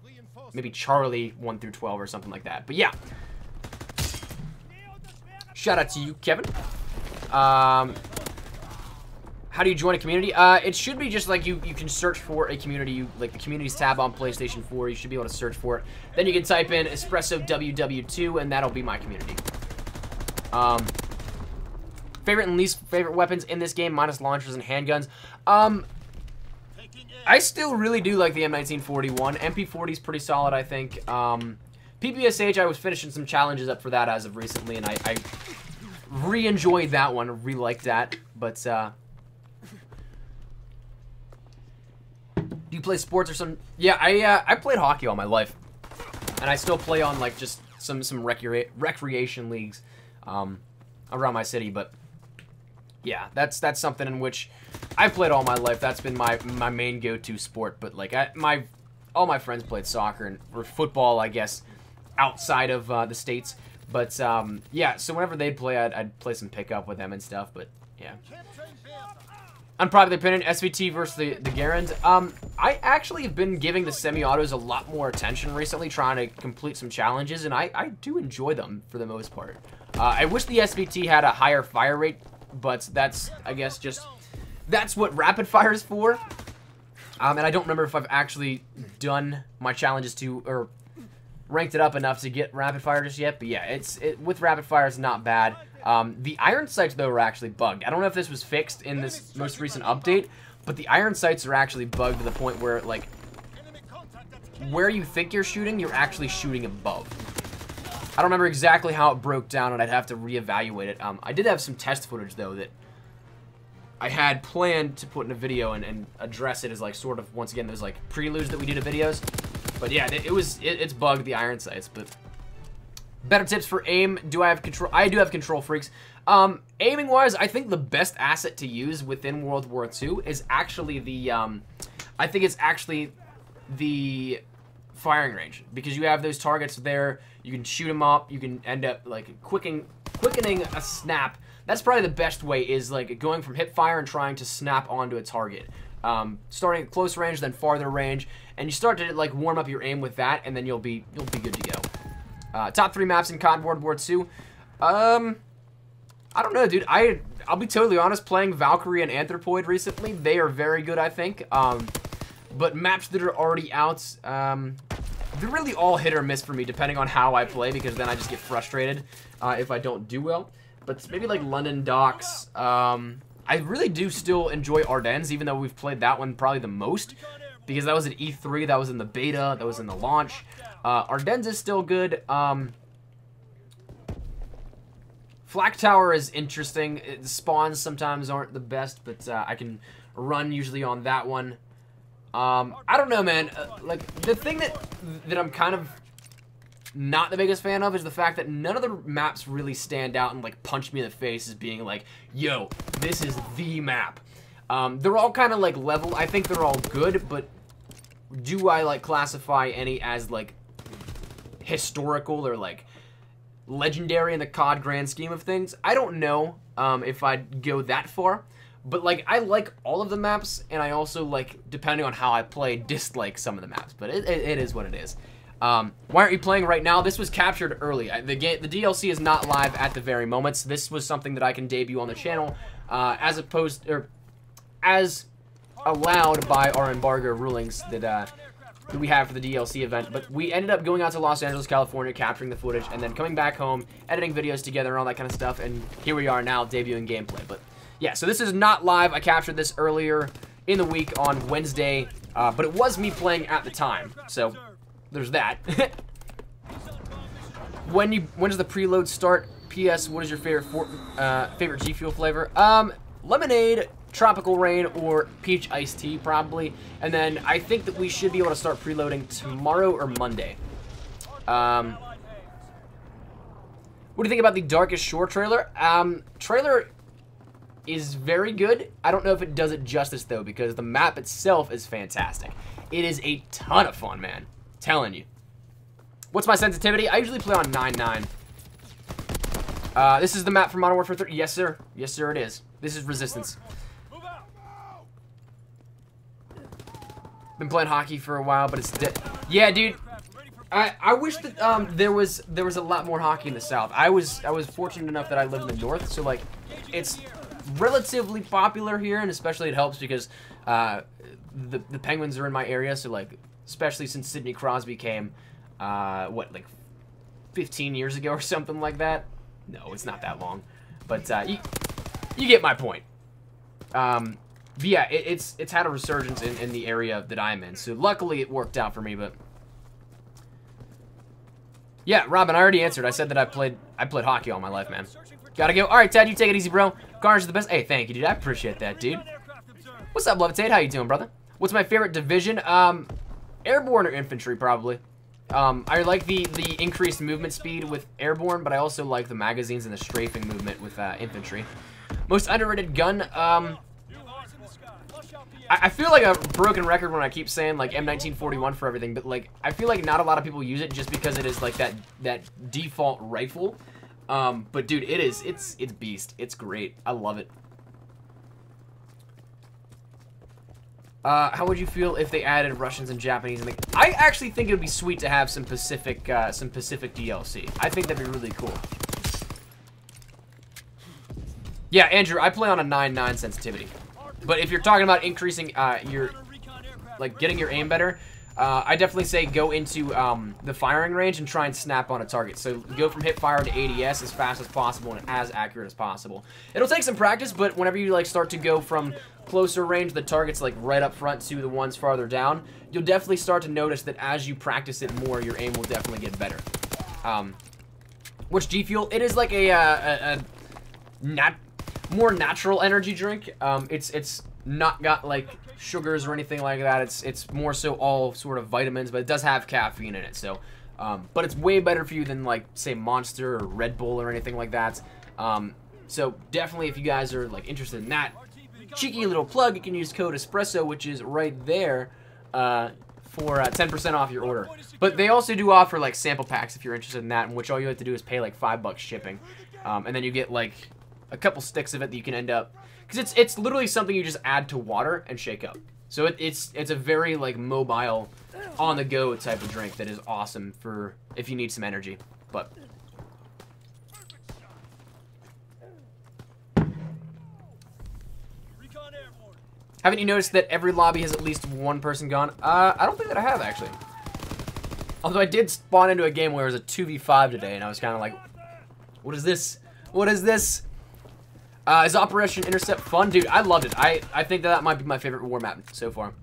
maybe Charlie 1 through 12 or something like that. But yeah, shout out to you, Kevin. How do you join a community? It should be just like you can search for a community. Like the communities tab on PlayStation 4, you should be able to search for it. Then you can type in Espresso WW2, and that'll be my community. Favorite and least favorite weapons in this game, minus launchers and handguns. I still really do like the M1941. MP40 is pretty solid, I think. PPSH, I was finishing some challenges up for that as of recently, and I re-enjoyed that one, re-liked that. But do you play sports or some? Yeah, I played hockey all my life, and I still play on like just some recreation leagues around my city. But yeah, that's something in which I played all my life. That's been my main go-to sport. But like all my friends played soccer or football, I guess, outside of the States. But yeah, so whenever they'd play, I'd play some pickup with them and stuff. But yeah. Unpopular opinion, SVT versus the Garand. I actually have been giving the semi-autos a lot more attention recently, trying to complete some challenges, and I do enjoy them for the most part. I wish the SVT had a higher fire rate, but that's, I guess, that's what rapid fire is for. And I don't remember if I've actually done my challenges to, or ranked it up enough to get rapid fire just yet, but yeah, with rapid fire, it's not bad. The iron sights, though, are actually bugged. I don't know if this was fixed in this most recent update, but the iron sights are actually bugged to the point where, like, where you think you're shooting, you're actually shooting above. I don't remember exactly how it broke down, and I'd have to reevaluate it. I did have some test footage, though, that I had planned to put in a video and address it as, like, sort of, once again, those, like, preludes that we do to videos. But yeah, it's bugged, the iron sights, but better tips for aim. Do I have control? I do have control freaks. Aiming wise, I think the best asset to use within World War II is actually the, I think it's actually the firing range, because you have those targets there, you can shoot them up, you can end up, like, quickening a snap. That's probably the best way, is, like, going from hip fire and trying to snap onto a target. Starting at close range, then farther range, and you start to, like, warm up your aim with that, and then you'll be good to go. Top 3 maps in COD World War II. I don't know, dude. I'll be totally honest, playing Valkyrie and Anthropoid recently, they are very good, I think. But maps that are already out, they're really all hit or miss for me, depending on how I play, because then I just get frustrated if I don't do well. But maybe, like, London Docks. I really do still enjoy Ardennes, even though we've played that one probably the most, because that was at E3, that was in the beta, that was in the launch. Ardennes is still good. Flak Tower is interesting. The spawns sometimes aren't the best, but I can run usually on that one. I don't know, man. Like, the thing that I'm kind of not the biggest fan of is the fact that none of the maps really stand out and, like, punch me in the face as being like, yo, this is the map. They're all kind of, like, level. I think they're all good, but do I, like, classify any as, like, historical or, like, legendary in the COD grand scheme of things? I don't know if I'd go that far, but, like, I like all of the maps, and I also, like, depending on how I play, dislike some of the maps, but it is what it is. Why aren't you playing right now? This was captured early. The DLC is not live at the very moment, so this was something that I can debut on the channel, as allowed by our embargo rulings that we have for the DLC event. But we ended up going out to Los Angeles, California, capturing the footage, and then coming back home, editing videos together and all that kind of stuff, and here we are now debuting gameplay. But yeah, so this is not live. I captured this earlier in the week on Wednesday, but it was me playing at the time, so there's that. When does the preload start? P.S. What is your favorite G Fuel flavor? Lemonade, tropical rain, or peach iced tea, probably. And then I think that we should be able to start preloading tomorrow or Monday. What do you think about the Darkest Shore trailer? Trailer is very good. I don't know if it does it justice, though, because the map itself is fantastic. It is a ton of fun, man. Telling you. What's my sensitivity? I usually play on 9.9. This is the map for Modern Warfare 3. Yes, sir. Yes, sir, it is. This is Resistance. Been playing hockey for a while, but it's dead. Yeah, dude. I wish that there was a lot more hockey in the South. I was fortunate enough that I live in the North, so, like, it's relatively popular here, and especially it helps because the Penguins are in my area, so, like, especially since Sidney Crosby came, what, like 15 years ago or something like that? No, it's not that long. But you get my point. But yeah, it's had a resurgence in the area that I'm in. So luckily it worked out for me, but yeah, Robin, I already answered. I said that I played hockey all my life, man. Gotta go. All right, Ted, you take it easy, bro. Carnage is the best. Hey, thank you, dude. I appreciate that, dude. What's up, Levitate? How you doing, brother? What's my favorite division? Airborne or infantry, probably. I like the increased movement speed with airborne, but I also like the magazines and the strafing movement with infantry. Most underrated gun, I feel like a broken record when I keep saying, like, M1941 for everything, but, like, I feel like not a lot of people use it just because it is, like, that default rifle. But, dude, it's beast. It's great. I love it. How would you feel if they added Russians and Japanese? I actually think it would be sweet to have some Pacific DLC. I think that'd be really cool. Yeah, Andrew, I play on a 9.9 sensitivity. But if you're talking about increasing getting your aim better, I definitely say go into the firing range and try and snap on a target. So go from hip fire to ADS as fast as possible and as accurate as possible. It'll take some practice, but whenever you like start to go from closer range, the targets like right up front to the ones farther down, you'll definitely start to notice that as you practice it more, your aim will definitely get better. Which G Fuel, it is like a more natural energy drink. It's not got like sugars or anything like that. It's more so all sort of vitamins, but it does have caffeine in it. So, but it's way better for you than like say Monster or Red Bull or anything like that. So definitely, if you guys are like interested in that, cheeky little plug, you can use code Espresso, which is right there, for 10% off your order. But they also do offer like sample packs if you're interested in that, in which all you have to do is pay like $5 shipping, and then you get like a couple sticks of it that you can end up, because it's literally something you just add to water and shake up. So it's a very like mobile, on the go type of drink that is awesome for if you need some energy. But haven't you noticed that every lobby has at least one person gone? I don't think that I have, actually. Although I did spawn into a game where it was a 2v5 today, and I was kind of like, what is this? What is this? Is Operation Intercept fun? Dude, I loved it. I think that might be my favorite war map so far.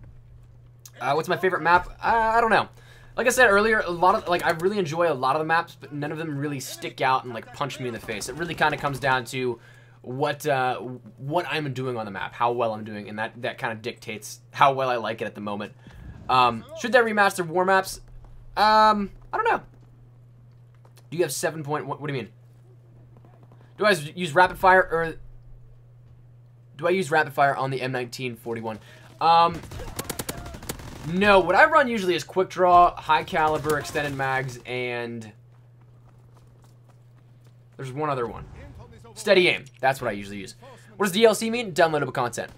What's my favorite map? I don't know. Like I said earlier, a lot of, like, I really enjoy a lot of the maps, but none of them really stick out and, like, punch me in the face. It really kind of comes down to what I'm doing on the map, how well I'm doing, and that kind of dictates how well I like it at the moment. Should they remaster war maps? I don't know. Do you have 7 point? What do you mean? Do I use rapid fire or do I use rapid fire on the M1941? No. What I run usually is quick draw, high caliber, extended mags, and there's one other one. Steady aim. That's what I usually use. What does DLC mean? Downloadable content.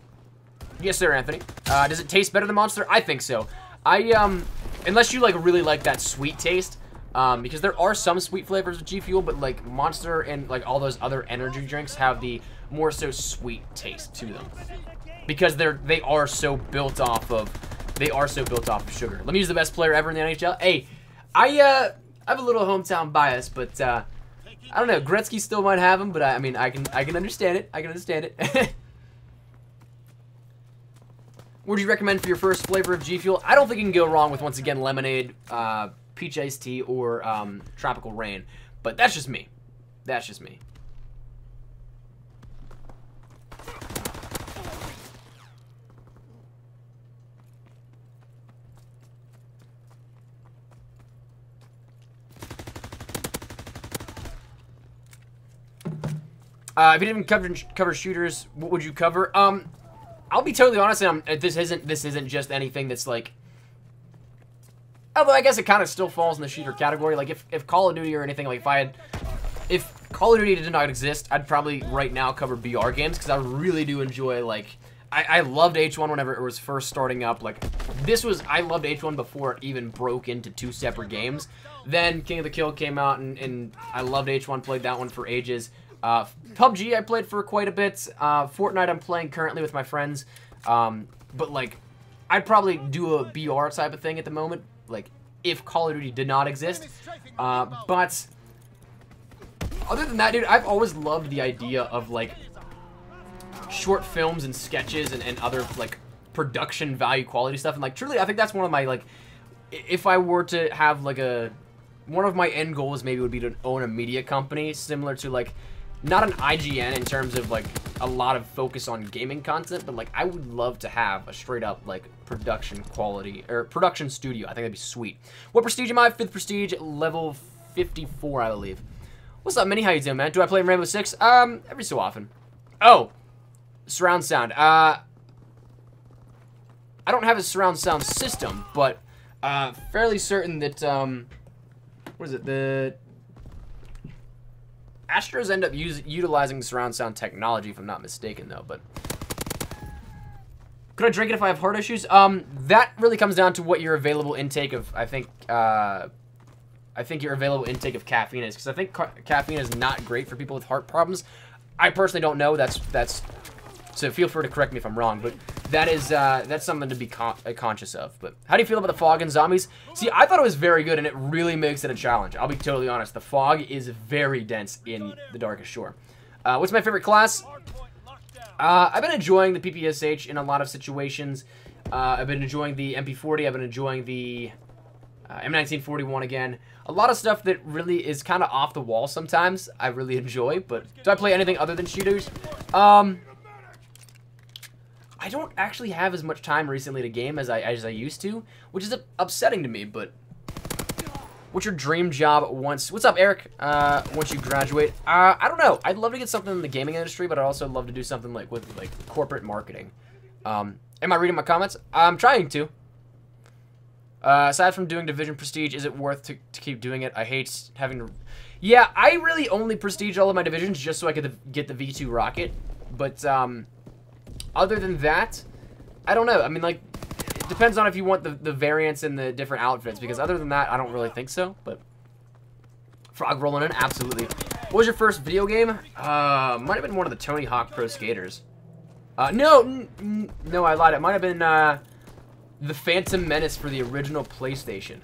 Yes, sir, Anthony. Does it taste better than Monster? I think so. Unless you like really like that sweet taste, because there are some sweet flavors of G Fuel, but like Monster and like all those other energy drinks have the more so sweet taste to them, because they are so built off of sugar. Let me use the best player ever in the NHL. Hey, I have a little hometown bias, but I don't know. Gretzky still might have him, but I mean, I can understand it. I can understand it. What would you recommend for your first flavor of G Fuel? I don't think you can go wrong with, once again, lemonade, peach iced tea, or tropical rain. But that's just me. That's just me. If you didn't cover shooters, what would you cover? I'll be totally honest, and this isn't just anything that's like. Although I guess it kind of still falls in the shooter category. Like if Call of Duty or anything, like if Call of Duty did not exist, I'd probably right now cover BR games, because I really do enjoy, like, I loved H1 whenever it was first starting up. Like I loved H1 before it even broke into 2 separate games. Then King of the Kill came out, and I loved H1, played that one for ages. PUBG I played for quite a bit. Fortnite I'm playing currently with my friends. But like, I'd probably do a BR type of thing at the moment, like if Call of Duty did not exist. But other than that, dude, I've always loved the idea of like short films and sketches and other like production value quality stuff. And like truly, I think that's one of my, like, if I were to have like one of my end goals maybe would be to own a media company similar to like, not an IGN in terms of like a lot of focus on gaming content, but like I would love to have a straight up like production quality or production studio. I think that'd be sweet. What prestige am I? 5th prestige, level 54, I believe. What's up, Minnie? How you doing, man? Do I play Rainbow Six? Every so often. Oh, surround sound. I don't have a surround sound system, but fairly certain that what is it? The Astros end up utilizing surround sound technology, if I'm not mistaken, though. But could I drink it if I have heart issues? That really comes down to what your available intake of, I think your available intake of caffeine is, because I think caffeine is not great for people with heart problems. I personally don't know. That's so feel free to correct me if I'm wrong. But that's something to be conscious of. But how do you feel about the fog and zombies? See, I thought it was very good, and it really makes it a challenge. I'll be totally honest. The fog is very dense in the Darkest Shore. What's my favorite class? I've been enjoying the PPSH in a lot of situations. I've been enjoying the MP40. I've been enjoying the M1941 again. A lot of stuff that really is kind of off the wall sometimes. I really enjoy, but do I play anything other than shooters? I don't actually have as much time recently to game as I used to, which is upsetting to me, but what's your dream job what's up, Eric? Once you graduate? I don't know. I'd love to get something in the gaming industry, but I'd also love to do something like with corporate marketing. Am I reading my comments? I'm trying to. Aside from doing Division Prestige, is it worth to keep doing it? I hate having to... Yeah, I really only Prestige all of my divisions just so I could get the V2 rocket. But, other than that, I don't know. I mean, like, it depends on if you want the variants and the different outfits. Because other than that, I don't really think so. But, Frog rolling in, absolutely. What was your first video game? Might have been one of the Tony Hawk Pro Skaters. No, I lied. It might have been, The Phantom Menace for the original PlayStation.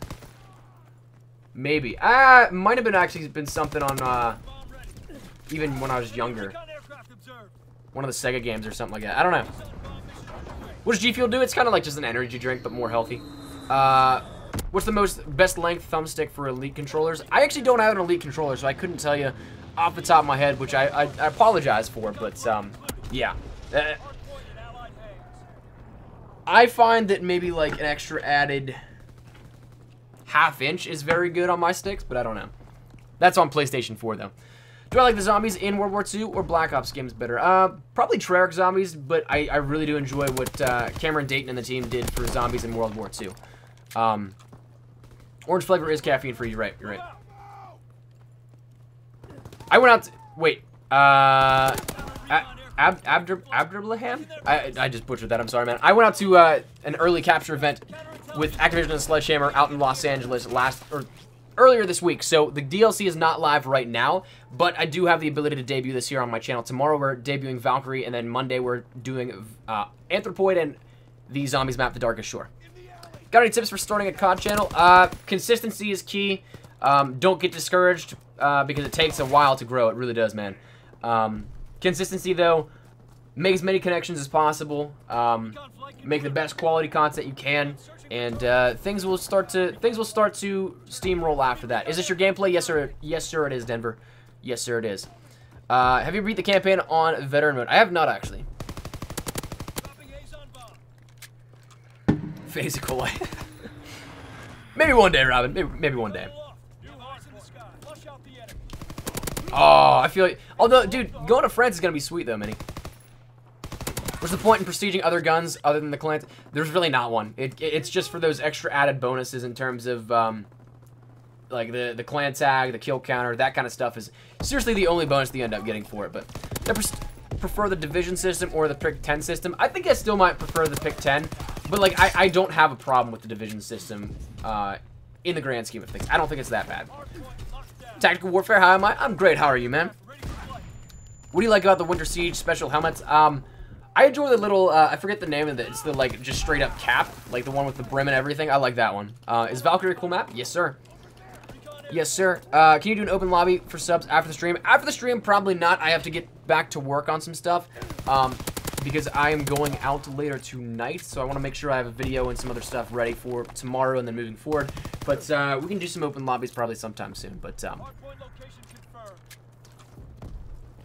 Maybe. Might have been actually been something on, even when I was younger. One of the Sega games or something like that. I don't know. What does G Fuel do? It's kind of like just an energy drink, but more healthy. What's the best length thumbstick for Elite controllers? I actually don't have an Elite controller, so I couldn't tell you off the top of my head, which I apologize for, but, yeah. I find that maybe like an extra added ½ inch is very good on my sticks, but I don't know. That's on PlayStation 4 though. Do I like the zombies in World War II or Black Ops games better? Probably Treyarch zombies, but I really do enjoy what Cameron Dayton and the team did for zombies in World War II. Orange flavor is caffeine free. You're right. You're right. I went out to, wait. Abdrablaham? I just butchered that. I'm sorry, man. I went out to an early capture event with Activision and Sledgehammer out in Los Angeles earlier this week. So the DLC is not live right now, but I do have the ability to debut this here on my channel. Tomorrow we're debuting Valkyrie, and then Monday we're doing Anthropoid and the Zombies map, The Darkest Shore. Got any tips for starting a COD channel? Consistency is key. Don't get discouraged because it takes a while to grow. It really does, man. Consistency, though, make as many connections as possible, make the best quality content you can, and things will start to steamroll after that. Is this your gameplay? Yes, sir. Yes, sir, it is, Denver. Yes, sir, it is. Have you beat the campaign on veteran mode? I have not, actually. Physical life. Maybe one day, Robin. Maybe one day. Oh, I feel like... Although, dude, going to France is going to be sweet, though, Minnie. What's the point in prestiging other guns other than the clan? There's really not one. It's just for those extra added bonuses in terms of, like, the clan tag, the kill counter, that kind of stuff is seriously the only bonus that you end up getting for it. But I prefer the division system or the pick 10 system. I think I still might prefer the pick 10, but, like, I don't have a problem with the division system in the grand scheme of things. I don't think it's that bad. Tactical Warfare, how am I? I'm great. How are you, man? What do you like about the Winter Siege special helmets? I enjoy the little, I forget the name of it. It's the, like, just straight up cap. Like, the one with the brim and everything. I like that one. Is Valkyrie a cool map? Yes, sir. Yes, sir. Can you do an open lobby for subs after the stream? After the stream, probably not. I have to get back to work on some stuff. Because I am going out later tonight. So I want to make sure I have a video and some other stuff ready for tomorrow and then moving forward. But, we can do some open lobbies probably sometime soon. But,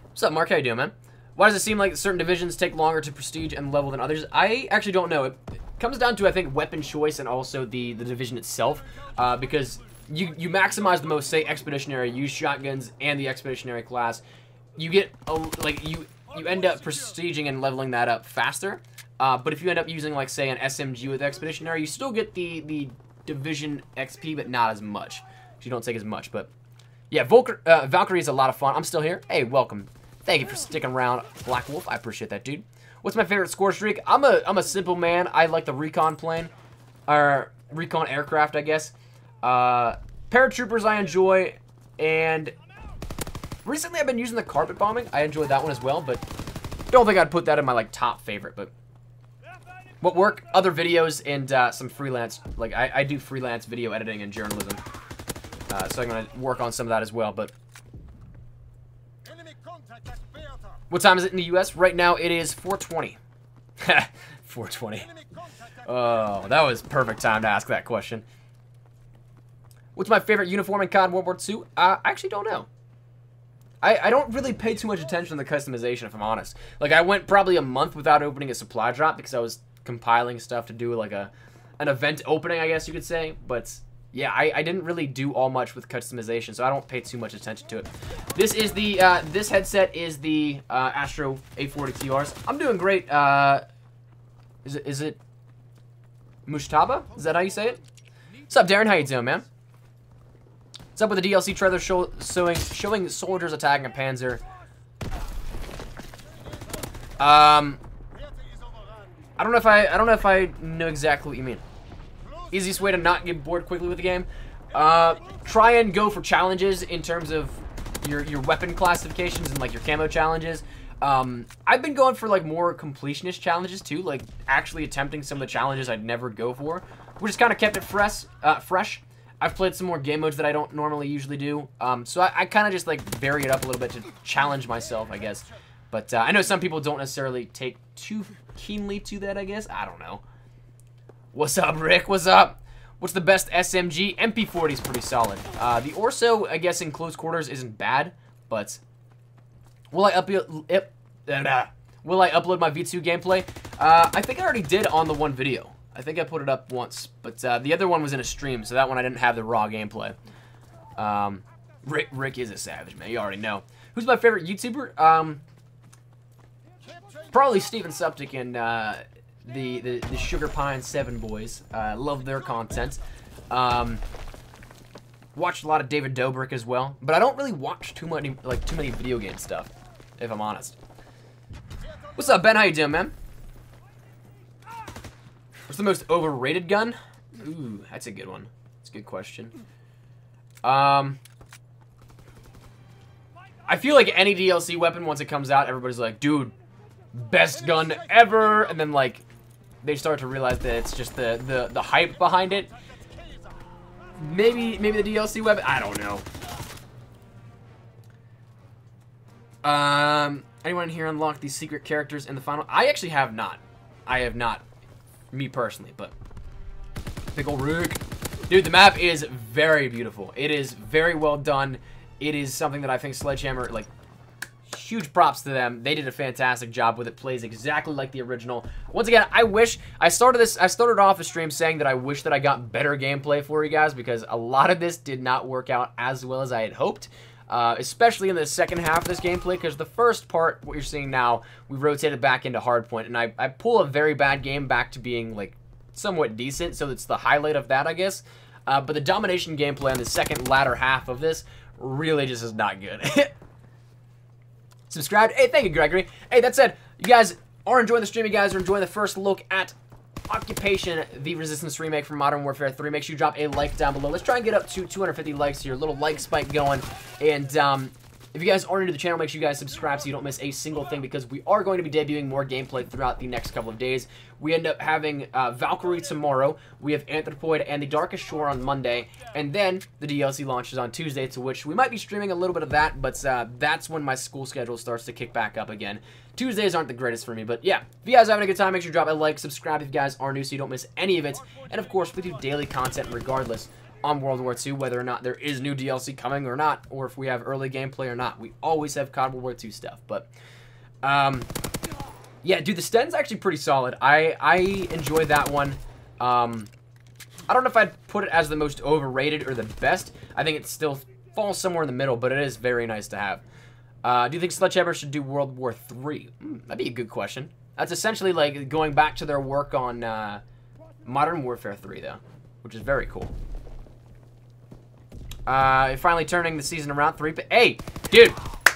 what's up, Mark? How you doing, man? Why does it seem like certain divisions take longer to prestige and level than others? I actually don't know. It comes down to, I think, weapon choice and also the division itself. Because you maximize the most, say, Expeditionary, use shotguns and the Expeditionary class. You get, like, you end up prestiging and leveling that up faster. But if you end up using, like, say, an SMG with Expeditionary, you still get the division XP, but not as much. You don't take as much. But, yeah, Valkyrie is a lot of fun. I'm still here. Hey, welcome. Thank you for sticking around, Black Wolf. I appreciate that, dude. What's my favorite score streak? I'm a simple man. I like the recon plane, or recon aircraft, I guess. Paratroopers I enjoy, and recently I've been using the carpet bombing. I enjoyed that one as well, but don't think I'd put that in my like top favorite. But What work? Other videos and some freelance. Like, I do freelance video editing and journalism. So I'm going to work on some of that as well, but... What time is it in the U.S.? Right now, it is 4:20. 4:20. Oh, that was perfect time to ask that question. What's my favorite uniform in COD World War II? I actually don't know. I don't really pay too much attention to the customization, if I'm honest. Like, I went probably a month without opening a supply drop because I was compiling stuff to do, like, an event opening, I guess you could say. But, yeah, I didn't really do all much with customization, so I don't pay too much attention to it. This is the, this headset is the Astro 840 TRs. I'm doing great. Is it Mushtaba? Is that how you say it? What's up, Darren? How you doing, man? What's up with the DLC trailer showing soldiers attacking a panzer? I don't know if I know exactly what you mean. Easiest way to not get bored quickly with the game? Try and go for challenges in terms of your weapon classifications and like your camo challenges. I've been going for like more completionist challenges too, like actually attempting some of the challenges I'd never go for, which has kind of kept it fresh. I've played some more game modes that I don't normally usually do, so I kind of just like vary it up a little bit to challenge myself, I guess. But I know some people don't necessarily take too keenly to that, I guess. I don't know. What's up, Rick? What's up? What's the best SMG? MP40 is pretty solid. The Orso, I guess, in close quarters isn't bad, but will I upload my V2 gameplay? I think I already did on the one video. I think I put it up once, but the other one was in a stream, so that one I didn't have the raw gameplay. Rick is a savage, man. You already know. Who's my favorite YouTuber? Probably Steven Suptic and the Sugar Pine 7 boys. Love their content. Watched a lot of David Dobrik as well, but I don't really watch too many video game stuff, if I'm honest. What's up, Ben? How you doing, man? What's the most overrated gun? Ooh, that's a good one. That's a good question. I feel like any DLC weapon, once it comes out, everybody's like, dude, best gun ever, and then like they start to realize that it's just the hype behind it. Maybe the DLC weapon, I don't know. Anyone here unlock these secret characters in the final? I actually have not. I have not, me personally, but big ol' Rick. Dude, the map is very beautiful. It is very well done. It is something that I think Sledgehammer, like, huge props to them. They did a fantastic job with it. Plays exactly like the original. Once again, I wish I started off the stream saying that I wish that I got better gameplay for you guys, because a lot of this did not work out as well as I had hoped. Especially in the second half of this gameplay, because the first part, what you're seeing now, we rotated back into hardpoint, and I pull a very bad game back to being, like, somewhat decent, so it's the highlight of that, I guess. But the domination gameplay on the second latter half of this really just is not good. Subscribed. Hey, thank you, Gregory. Hey, that said, you guys are enjoying the stream. You guys are enjoying the first look at Occupation, the Resistance remake from Modern Warfare 3. Make sure you drop a like down below. Let's try and get up to 250 likes here. A little like spike going. And if you guys are new to the channel, make sure you guys subscribe so you don't miss a single thing, because we are going to be debuting more gameplay throughout the next couple of days. We end up having Valkyrie tomorrow. We have Anthropoid and the Darkest Shore on Monday. And then the DLC launches on Tuesday, to which we might be streaming a little bit of that, but that's when my school schedule starts to kick back up again. Tuesdays aren't the greatest for me, but yeah. If you guys are having a good time, make sure you drop a like, subscribe if you guys are new so you don't miss any of it. And of course, we do daily content regardless on World War II, whether or not there is new DLC coming or not, or if we have early gameplay or not. We always have COD World War II stuff, but yeah, dude, the Sten's actually pretty solid. I enjoy that one. I don't know if I'd put it as the most overrated or the best. I think it still falls somewhere in the middle, but it is very nice to have. Do you think Sledgehammer should do World War III? That'd be a good question. That's essentially like going back to their work on Modern Warfare 3, though, which is very cool. Finally turning the season around. 3. Hey, dude,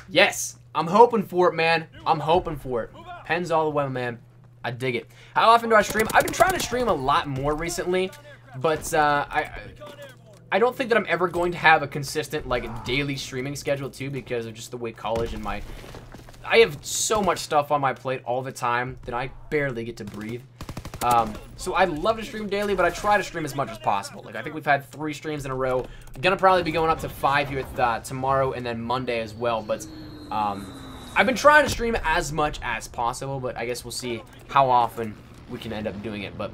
yes, I'm hoping for it, man. I'm hoping for it. Pens all the way, man. I dig it. How often do I stream? I've been trying to stream a lot more recently, but I don't think that I'm ever going to have a consistent, like, daily streaming schedule, too, because of just the way college and I have so much stuff on my plate all the time that I barely get to breathe. So I love to stream daily, but I try to stream as much as possible. Like, I think we've had 3 streams in a row. I'm gonna probably be going up to 5 here tomorrow and then Monday as well. But I've been trying to stream as much as possible, but I guess we'll see how often we can end up doing it. But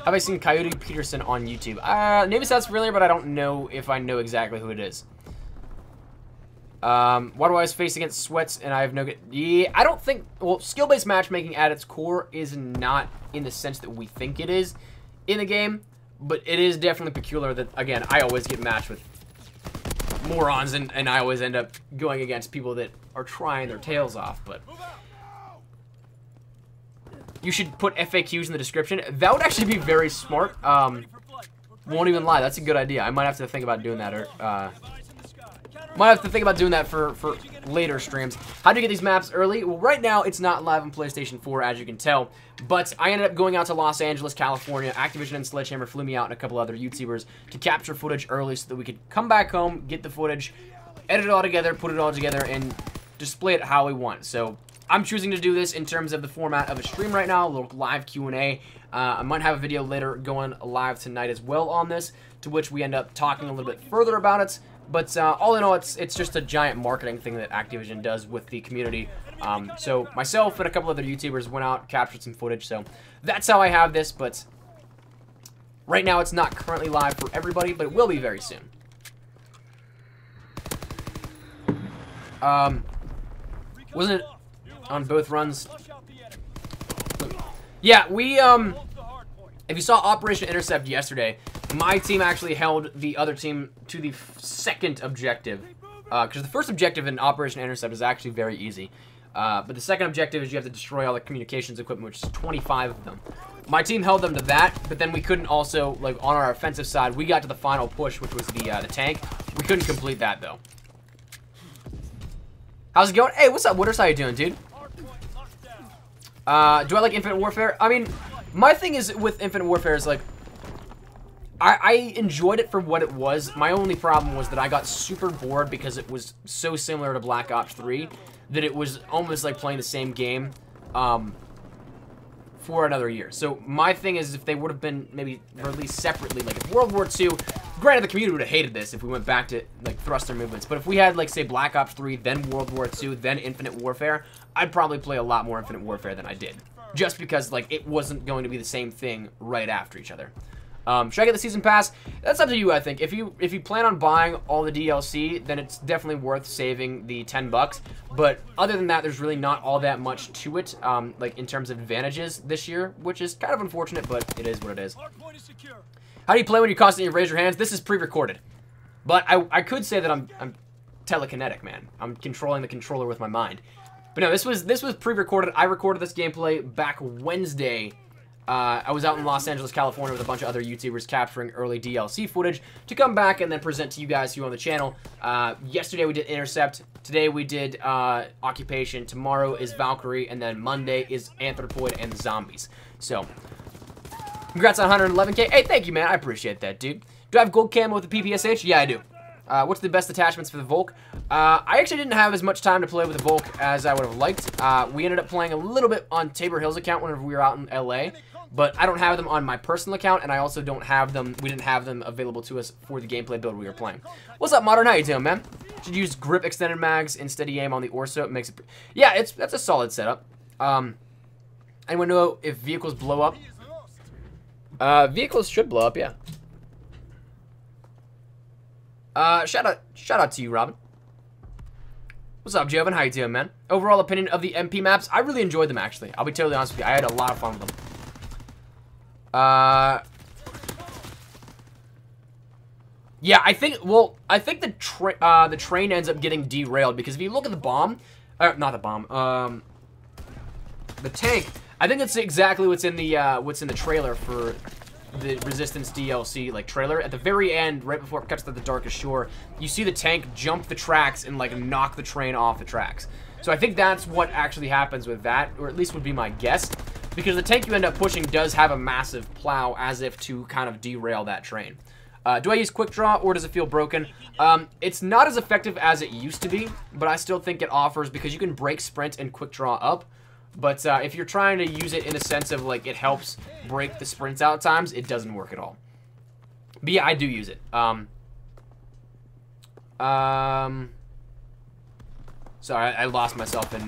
have I seen Coyote Peterson on YouTube? Name sounds familiar, but I don't know if I know exactly who it is. Why do I always face against sweats and I have no good... Yeah, I don't think... Well, skill-based matchmaking at its core is not in the sense that we think it is in the game, but it is definitely peculiar that, again, I always get matched with morons and I always end up going against people that are trying their tails off, but... You should put FAQs in the description. That would actually be very smart. Won't even lie, that's a good idea. I might have to think about doing that, or... might have to think about doing that for later streams. How do you get these maps early? Well, right now, it's not live on PlayStation 4, as you can tell. But I ended up going out to Los Angeles, California. Activision and Sledgehammer flew me out and a couple other YouTubers to capture footage early so that we could come back home, get the footage, edit it all together, put it all together, and display it how we want. So I'm choosing to do this in terms of the format of a stream right now, a little live Q&A. I might have a video later going live tonight as well on this, to which we end up talking a little bit further about it. But all in all, it's just a giant marketing thing that Activision does with the community. So myself and a couple other YouTubers went out, captured some footage. So that's how I have this. But right now, it's not currently live for everybody, but it will be very soon. Wasn't it on both runs? Yeah, we if you saw Operation Intercept yesterday, my team actually held the other team to the second objective. Because the first objective in Operation Intercept is actually very easy. But the second objective is you have to destroy all the communications equipment, which is 25 of them. My team held them to that, but then we couldn't also, like, on our offensive side, we got to the final push, which was the tank. We couldn't complete that, though. How's it going? Hey, what's up, Wooders? How you doing, dude? Do I like Infinite Warfare? I mean, my thing is with Infinite Warfare is, like, I enjoyed it for what it was. My only problem was that I got super bored because it was so similar to Black Ops 3 that it was almost like playing the same game for another year. So my thing is, if they would have been maybe released separately, like if World War II, granted the community would have hated this if we went back to like thruster movements, but if we had like say Black Ops 3, then World War II, then Infinite Warfare, I'd probably play a lot more Infinite Warfare than I did. Just because like it wasn't going to be the same thing right after each other. Should I get the season pass? That's up to you, I think. If you plan on buying all the DLC, then it's definitely worth saving the $10. But other than that, there's really not all that much to it, like in terms of advantages this year, which is kind of unfortunate, but it is what it is. How do you play when you constantly raise your hands? This is pre-recorded, but I could say that I'm telekinetic, man. I'm controlling the controller with my mind. But no, this was pre-recorded. I recorded this gameplay back Wednesday. I was out in Los Angeles, California with a bunch of other YouTubers capturing early DLC footage to come back and then present to you guys here on the channel. Yesterday we did Intercept. Today we did Occupation. Tomorrow is Valkyrie. And then Monday is Anthropoid and Zombies. So, congrats on 111K. Hey, thank you, man. I appreciate that, dude. Do I have gold camo with the PPSH? Yeah, I do. What's the best attachments for the Volk? I actually didn't have as much time to play with the Volk as I would have liked. We ended up playing a little bit on Tabor Hill's account whenever we were out in LA. But I don't have them on my personal account, and I also don't have them, we didn't have them available to us for the gameplay build we were playing. What's up, Modern? How you doing, man? Should use grip extended mags and steady aim on the Orso. It makes it... Yeah, that's a solid setup. Anyone know if vehicles blow up? Vehicles should blow up, yeah. Shout out to you, Robin. What's up, Jovan? How you doing, man? Overall opinion of the MP maps? I really enjoyed them, actually. I'll be totally honest with you. I had a lot of fun with them. Yeah, I think the train ends up getting derailed because if you look at the bomb, not the bomb, the tank, I think that's exactly what's in the trailer for the Resistance DLC, like, trailer. At the very end, right before it cuts to the Darkest Shore, you see the tank jump the tracks and, like, knock the train off the tracks. So I think that's what actually happens with that, or at least would be my guess. Because the tank you end up pushing does have a massive plow as if to kind of derail that train. Do I use quick draw or does it feel broken? It's not as effective as it used to be, but I still think it offers, because you can break sprint and quick draw up But if you're trying to use it in a sense of, like, it helps break the sprints out at times, it doesn't work at all. But yeah, I do use it. Sorry, I lost myself in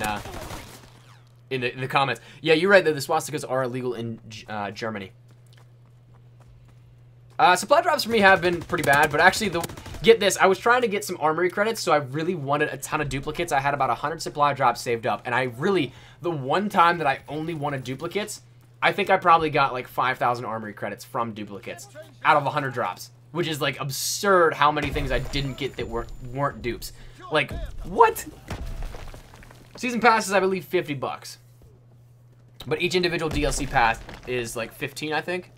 the comments. Yeah, you're right that the swastikas are illegal in Germany. Supply drops for me have been pretty bad, but actually, get this, I was trying to get some armory credits, so I really wanted a ton of duplicates. I had about 100 supply drops saved up, and I really, the one time that I only wanted duplicates, I think I probably got like 5,000 armory credits from duplicates out of 100 drops, which is like absurd how many things I didn't get that weren't dupes. Like, what? Season pass is, I believe, 50 bucks. But each individual DLC pass is like 15, I think.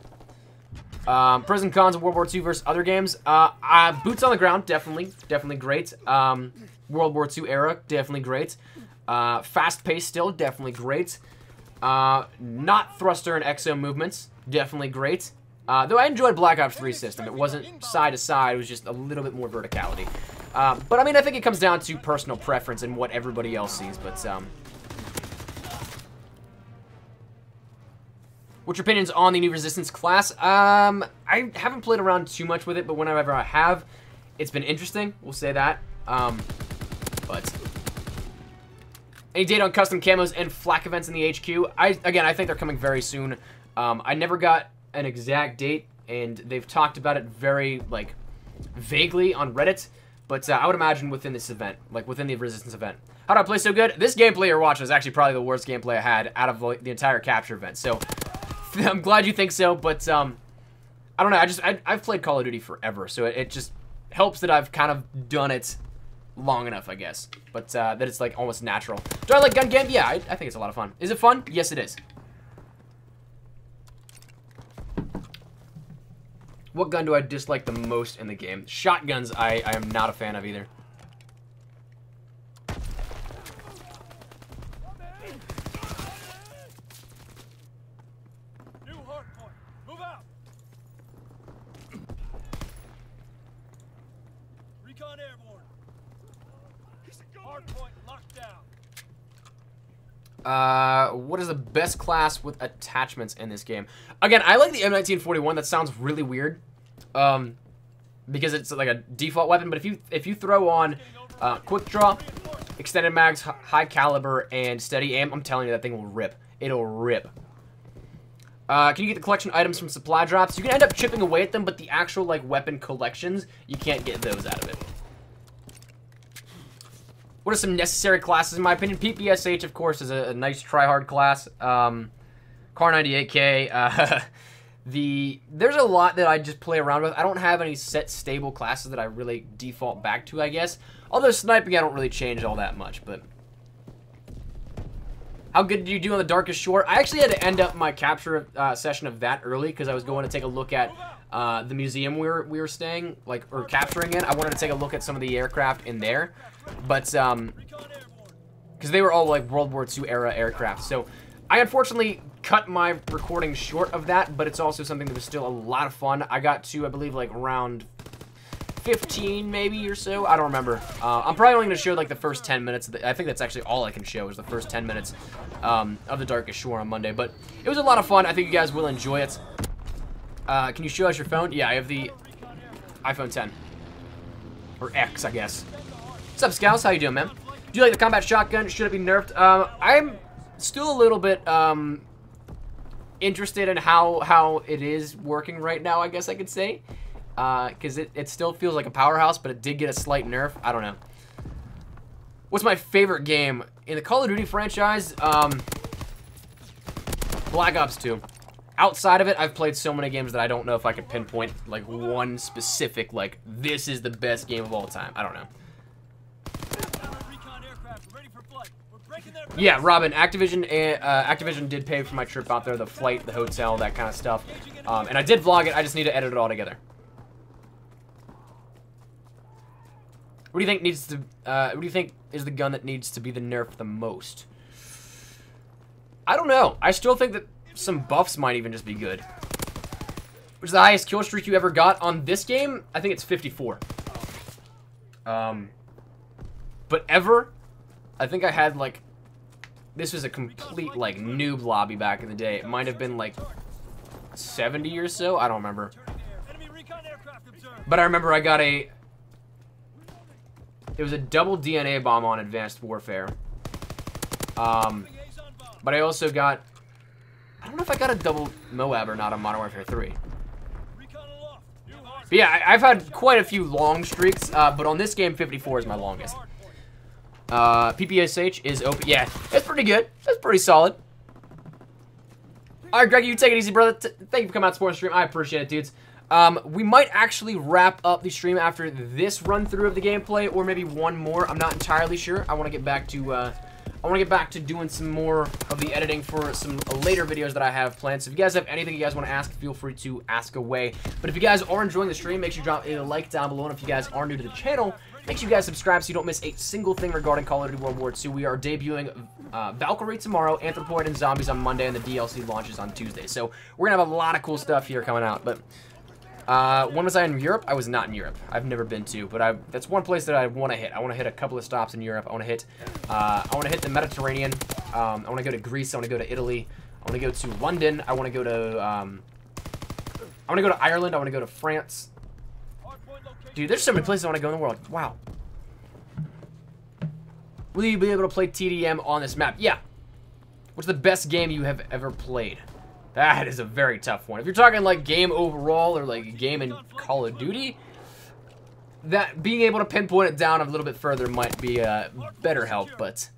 Pros and cons of World War II versus other games. Boots on the ground, definitely great. World War II era, definitely great. Fast pace still, definitely great. Not thruster and exo movements, definitely great. Though I enjoyed Black Ops 3 system. It wasn't side to side, it was just a little bit more verticality. But I mean, I think it comes down to personal preference and what everybody else sees, but what's your opinions on the new Resistance class? I haven't played around too much with it, but whenever I have, it's been interesting. We'll say that. But any date on custom camos and flak events in the HQ? Again, I think they're coming very soon. I never got an exact date, and they've talked about it very, like, vaguely on Reddit, but I would imagine within this event, like within the Resistance event. How do I play so good? This gameplay you're watching is actually probably the worst gameplay I had out of the entire capture event, so I'm glad you think so, but I don't know, I've played Call of Duty forever, so it just helps that I've kind of done it long enough, I guess, but that it's like almost natural. Do I like gun game? Yeah, I think it's a lot of fun. Is it fun? Yes, it is. What gun do I dislike the most in the game? Shotguns, I am not a fan of either. New hard point. Move out. Recon airborne. Hard point locked down. What is the best class with attachments in this game? Again, I like the M1941. That sounds really weird, because it's like a default weapon. But if you throw on quick draw, extended mags, high caliber, and steady aim, I'm telling you that thing will rip. It'll rip. Can you get the collection items from supply drops? You can end up chipping away at them, but the actual like weapon collections, you can't get those out of it. What are some necessary classes, in my opinion? PPSH, of course, is a nice try-hard class. Car 98K. There's a lot that I just play around with. I don't have any set stable classes that I really default back to, I guess. Although sniping, I don't really change all that much. But how good did you do on the Darkest Shore? I actually had to end up my capture session of that early because I was going to take a look at the museum we were staying, like, or capturing in. I wanted to take a look at some of the aircraft in there. But, because they were all, like, World War II era aircraft. So, I unfortunately cut my recording short of that, but it's also something that was still a lot of fun. I got to, I believe, like, around 15, maybe, or so. I don't remember. I'm probably only going to show, like, the first 10 minutes. I think that's actually all I can show is the first 10 minutes of the Darkest Shore on Monday. But it was a lot of fun. I think you guys will enjoy it. Can you show us your phone? Yeah, I have the iPhone 10. Or X, I guess. What's up, Scouts? How you doing, man? Do you like the combat shotgun? Should it be nerfed? I'm still a little bit interested in how it is working right now, I guess I could say. Because it still feels like a powerhouse, but it did get a slight nerf. I don't know. What's my favorite game? In the Call of Duty franchise, Black Ops 2. Outside of it, I've played so many games that I don't know if I could pinpoint, like, one specific, like, this is the best game of all time. I don't know. Yeah, Robin, Activision did pay for my trip out there, the flight, the hotel, that kind of stuff. And I did vlog it, I just need to edit it all together. What do you think needs to, what do you think is the gun that needs to be the nerf the most? I don't know. I still think that some buffs might even just be good. Which is the highest kill streak you ever got on this game? I think it's 54. But ever, I think I had like this was a complete, like, noob lobby back in the day. It might have been, like, 70 or so. I don't remember. Enemy recon aircraft observed. But I remember I got a... It was a double DNA bomb on Advanced Warfare. Liaison bomb. But I also got... I don't know if I got a double Moab or not on Modern Warfare 3. Recon aloft. New hard But yeah, I've had quite a few long streaks, but on this game, 54 is my longest. PPSH is open. Yeah, that's pretty good. That's pretty solid. All right, Greg, you take it easy, brother. Thank you for coming out to support the stream. I appreciate it, dudes. We might actually wrap up the stream after this run through of the gameplay, or maybe one more. I'm not entirely sure. I want to get back to doing some more of the editing for some later videos that I have planned. So if you guys have anything you guys want to ask, feel free to ask away. But if you guys are enjoying the stream, make sure you drop a like down below. And if you guys are new to the channel, make sure you guys subscribe so you don't miss a single thing regarding Call of Duty World War II. We are debuting Valkyrie tomorrow, Anthropoid and Zombies on Monday, and the DLC launches on Tuesday. So we're going to have a lot of cool stuff here coming out. But when was I in Europe? I was not in Europe. I've never been to, but that's one place that I want to hit. I want to hit a couple of stops in Europe. I want to hit the Mediterranean. I want to go to Greece. I want to go to Italy. I want to go to London. I want to go to Ireland. I want to go to France. point location. Dude, there's so many places I want to go in the world. Wow. Will you be able to play TDM on this map? Yeah. What's the best game you have ever played? That is a very tough one. If you're talking like game overall or like a game in Call of Duty, that being able to pinpoint it down a little bit further might be better help. But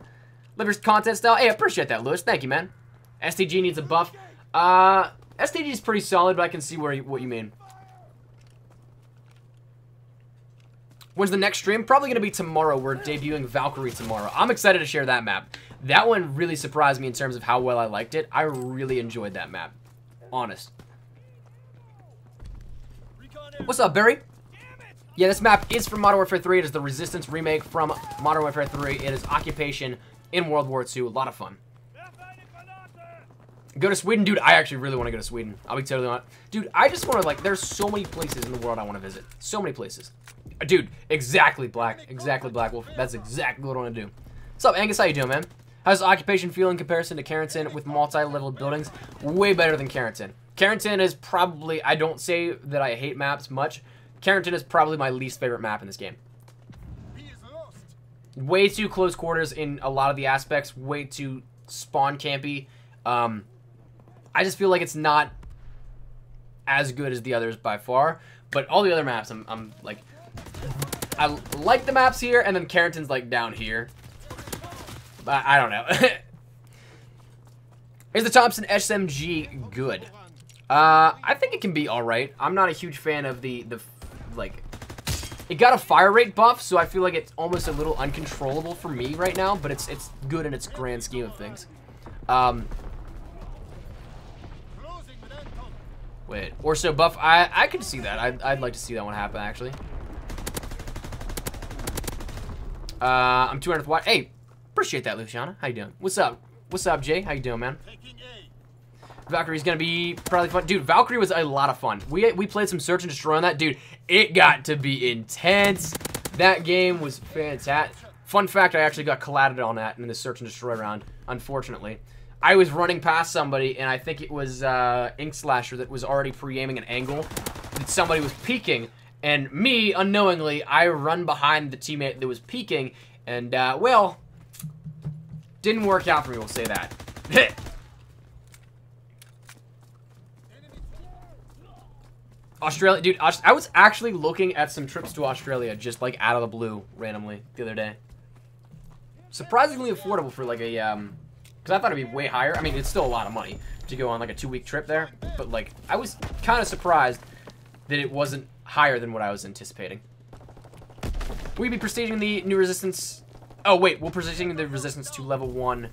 Liver's content style, hey, I appreciate that, Lewis. Thank you, man. STG needs a buff. STG is pretty solid, but I can see what you mean. When's the next stream? Probably going to be tomorrow. We're debuting Valkyrie tomorrow. I'm excited to share that map. That one really surprised me in terms of how well I liked it. I really enjoyed that map. Honest. What's up, Barry? Yeah, this map is from Modern Warfare 3. It is the Resistance remake from Modern Warfare 3. It is Occupation in World War II. A lot of fun. Go to Sweden? Dude, I actually really want to go to Sweden. I'll be totally honest. Dude, I just want to, like, there's so many places in the world I want to visit. So many places. Dude, exactly, Black. Exactly, Black Wolf. That's exactly what I want to do. What's up, Angus? How you doing, man? How's Occupation feel in comparison to Carrington with multi-level buildings? Way better than Carrington. Carrington is probably, I don't say that I hate maps much. Carrington is probably my least favorite map in this game. Way too close quarters in a lot of the aspects. Way too spawn campy. I just feel like it's not as good as the others by far. But all the other maps, I'm like... I like the maps here, and then Carrington's like down here. But I don't know. Is the Thompson SMG good? I think it can be alright. I'm not a huge fan of the like... It got a fire rate buff, so I feel like it's almost a little uncontrollable for me right now, but it's good in its grand scheme of things. Wait, Orso buff, I could see that. I'd like to see that one happen, actually. I'm 200th watt. Hey, appreciate that, Luciana. How you doing? What's up? What's up, Jay? How you doing, man? Valkyrie's gonna be probably fun. Dude, Valkyrie was a lot of fun. We played some Search and Destroy on that. Dude, it got to be intense. That game was fantastic. Fun fact, I actually got collided on that in the Search and Destroy round, unfortunately. I was running past somebody, and I think it was Ink Slasher that was already pre-aiming an angle that somebody was peeking. And me, unknowingly, I run behind the teammate that was peeking, and, well, didn't work out for me, we'll say that. Australia, dude, I was actually looking at some trips to Australia just, like, out of the blue, randomly, the other day. Surprisingly affordable for, like, a, because I thought it'd be way higher. I mean, it's still a lot of money to go on, like, a 2-week trip there. But, like, I was kind of surprised that it wasn't higher than what I was anticipating. Will you be prestiging the new Resistance? Oh, wait, we'll prestiging the Resistance to level 1.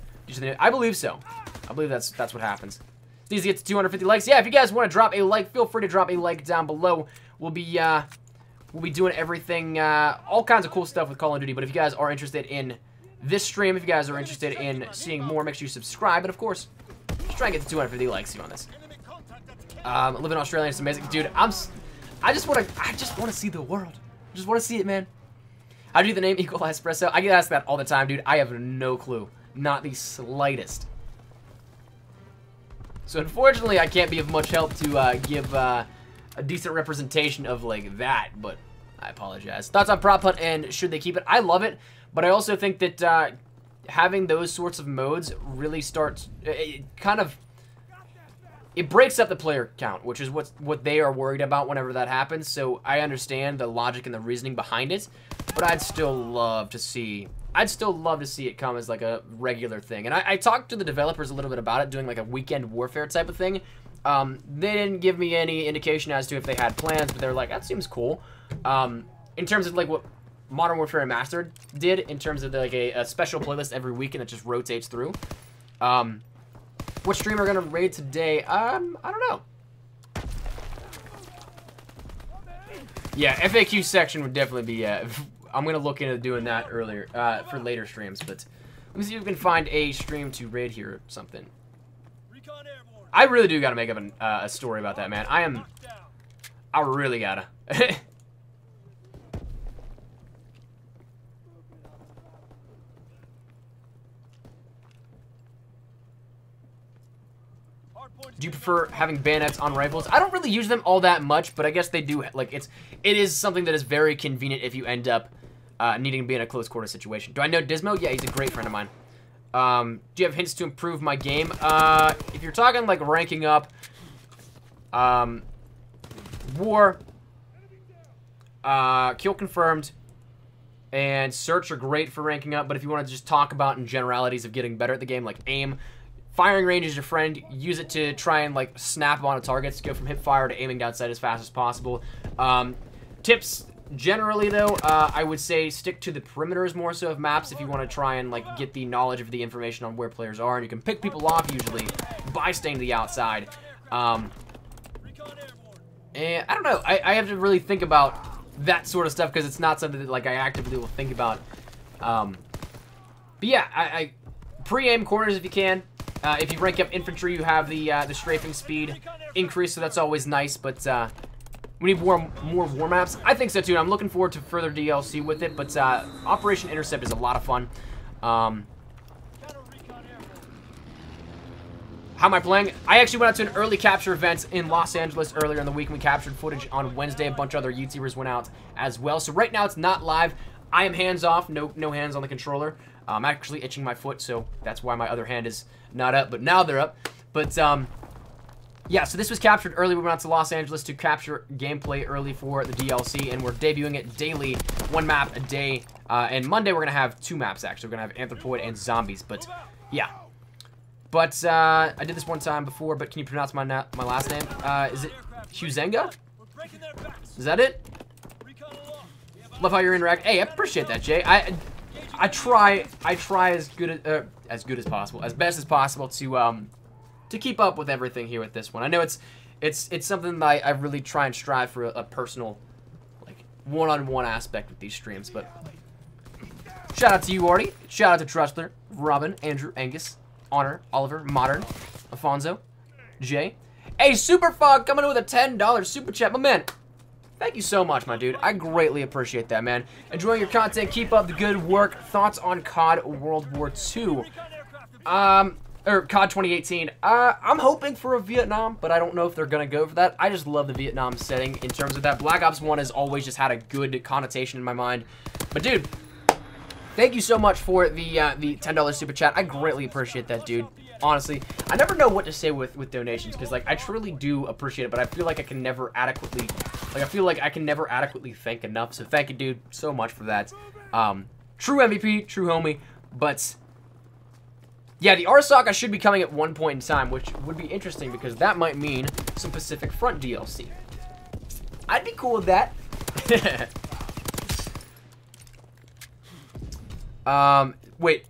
I believe so. I believe that's what happens. It's easy to get to 250 likes. Yeah, if you guys want to drop a like, feel free to drop a like down below. We'll be doing everything, all kinds of cool stuff with Call of Duty. But if you guys are interested in this stream, if you guys are interested in seeing more, make sure you subscribe. And of course, just try and get to 250 likes here on this. Live in Australia, it's amazing, dude. I just want to see the world. I just want to see it, man. How do you do the name Equal Espresso? I get asked that all the time, dude. I have no clue. Not the slightest. So unfortunately, I can't be of much help to give a decent representation of like that, but I apologize. Thoughts on prop hunt and should they keep it? I love it, but I also think that having those sorts of modes really starts, it breaks up the player count, which is what they are worried about whenever that happens. So I understand the logic and the reasoning behind it, but I'd still love to see it come as like a regular thing. And I talked to the developers a little bit about it, doing like a weekend warfare type of thing. They didn't give me any indication as to if they had plans, but they're like, that seems cool. In terms of like what Modern Warfare Remastered did, in terms of like a special playlist every week and it just rotates through. What streamer are gonna raid today? I don't know. Yeah, FAQ section would definitely be. I'm gonna look into doing that earlier for later streams. But let me see if we can find a stream to raid here or something. I really do gotta make up a story about that, man. I really gotta. Do you prefer having bayonets on rifles? I don't really use them all that much, but I guess they do. Like it is something that is very convenient if you end up needing to be in a close quarter situation. Do I know Dismo? Yeah, he's a great friend of mine. Do you have hints to improve my game? If you're talking like ranking up, war, kill confirmed, and search are great for ranking up. But if you want to just talk about in generalities of getting better at the game, like aim. Firing range is your friend. Use it to try and like snap onto targets. Go from hip fire to aiming down sight as fast as possible. Tips generally though, I would say stick to the perimeters more so of maps if you want to try and like get the knowledge of the information on where players are, and you can pick people off usually by staying to the outside. And I don't know. I have to really think about that sort of stuff because it's not something that like I actively will think about. But yeah, I pre-aim corners if you can. If you rank up infantry, you have the strafing speed increase, so that's always nice. But we need more war maps. I think so too. I'm looking forward to further DLC with it. But Operation Intercept is a lot of fun. How am I playing? I actually went out to an early capture event in Los Angeles earlier in the week, and we captured footage on Wednesday. A bunch of other YouTubers went out as well. So right now it's not live. I am hands off. No hands on the controller. I'm actually itching my foot, so that's why my other hand is not up, but now they're up. But yeah, so this was captured early. We went out to Los Angeles to capture gameplay early for the DLC, and we're debuting it daily, 1 map a day. And Monday we're gonna have 2 maps actually. We're gonna have Anthropoid and Zombies. But yeah, but I did this one time before. But can you pronounce my last name? Is it Huzenga? Is that it? Love how you're interacting. Hey, I appreciate that, Jay. I try as good as possible, as best as possible to keep up with everything here with this one. I know it's something that I really try and strive for a personal, like one-on-one aspect with these streams. But shout out to you, Artie. Shout out to Trustler, Robin, Andrew, Angus, Honor, Oliver, Modern, Alfonso, Jay. Hey, Superfog coming in with a $10 super chat, my man. Thank you so much, my dude. I greatly appreciate that, man. Enjoying your content. Keep up the good work. Thoughts on COD World War II? Or COD 2018. I'm hoping for a Vietnam, but I don't know if they're going to go for that. I just love the Vietnam setting in terms of that. Black Ops 1 has always just had a good connotation in my mind. But, dude, thank you so much for the $10 super chat. I greatly appreciate that, dude. Honestly, I never know what to say with donations because, like, I truly do appreciate it, but I feel like I can never adequately, thank enough. So thank you, dude, so much for that. True MVP, true homie. But yeah, the RSOC should be coming at one point in time, which would be interesting because that might mean some Pacific Front DLC. I'd be cool with that. Wait.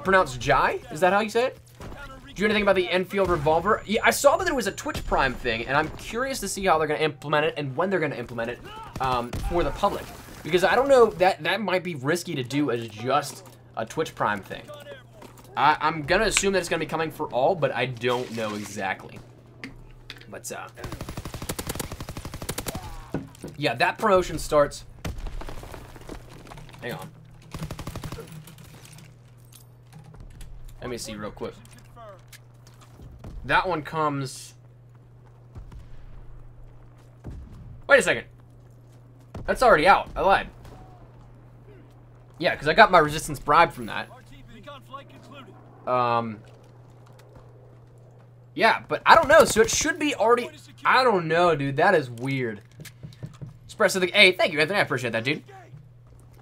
Pronounced Jai? Is that how you say it? Do you know anything about the Enfield revolver? Yeah, I saw that there was a Twitch Prime thing, and I'm curious to see how they're going to implement it and when they're going to implement it for the public. Because I don't know, that might be risky to do as just a Twitch Prime thing. I'm going to assume that it's going to be coming for all, but I don't know exactly. But, yeah, that promotion starts... Hang on. Let me see real quick. Confirmed. That one comes... Wait a second. That's already out. I lied. Yeah, because I got my resistance bribe from that. RTB. Recon flight concluded. Yeah, but I don't know. So it should be already... I don't know, dude. That is weird. Express the... Hey, thank you, Anthony. I appreciate that, dude.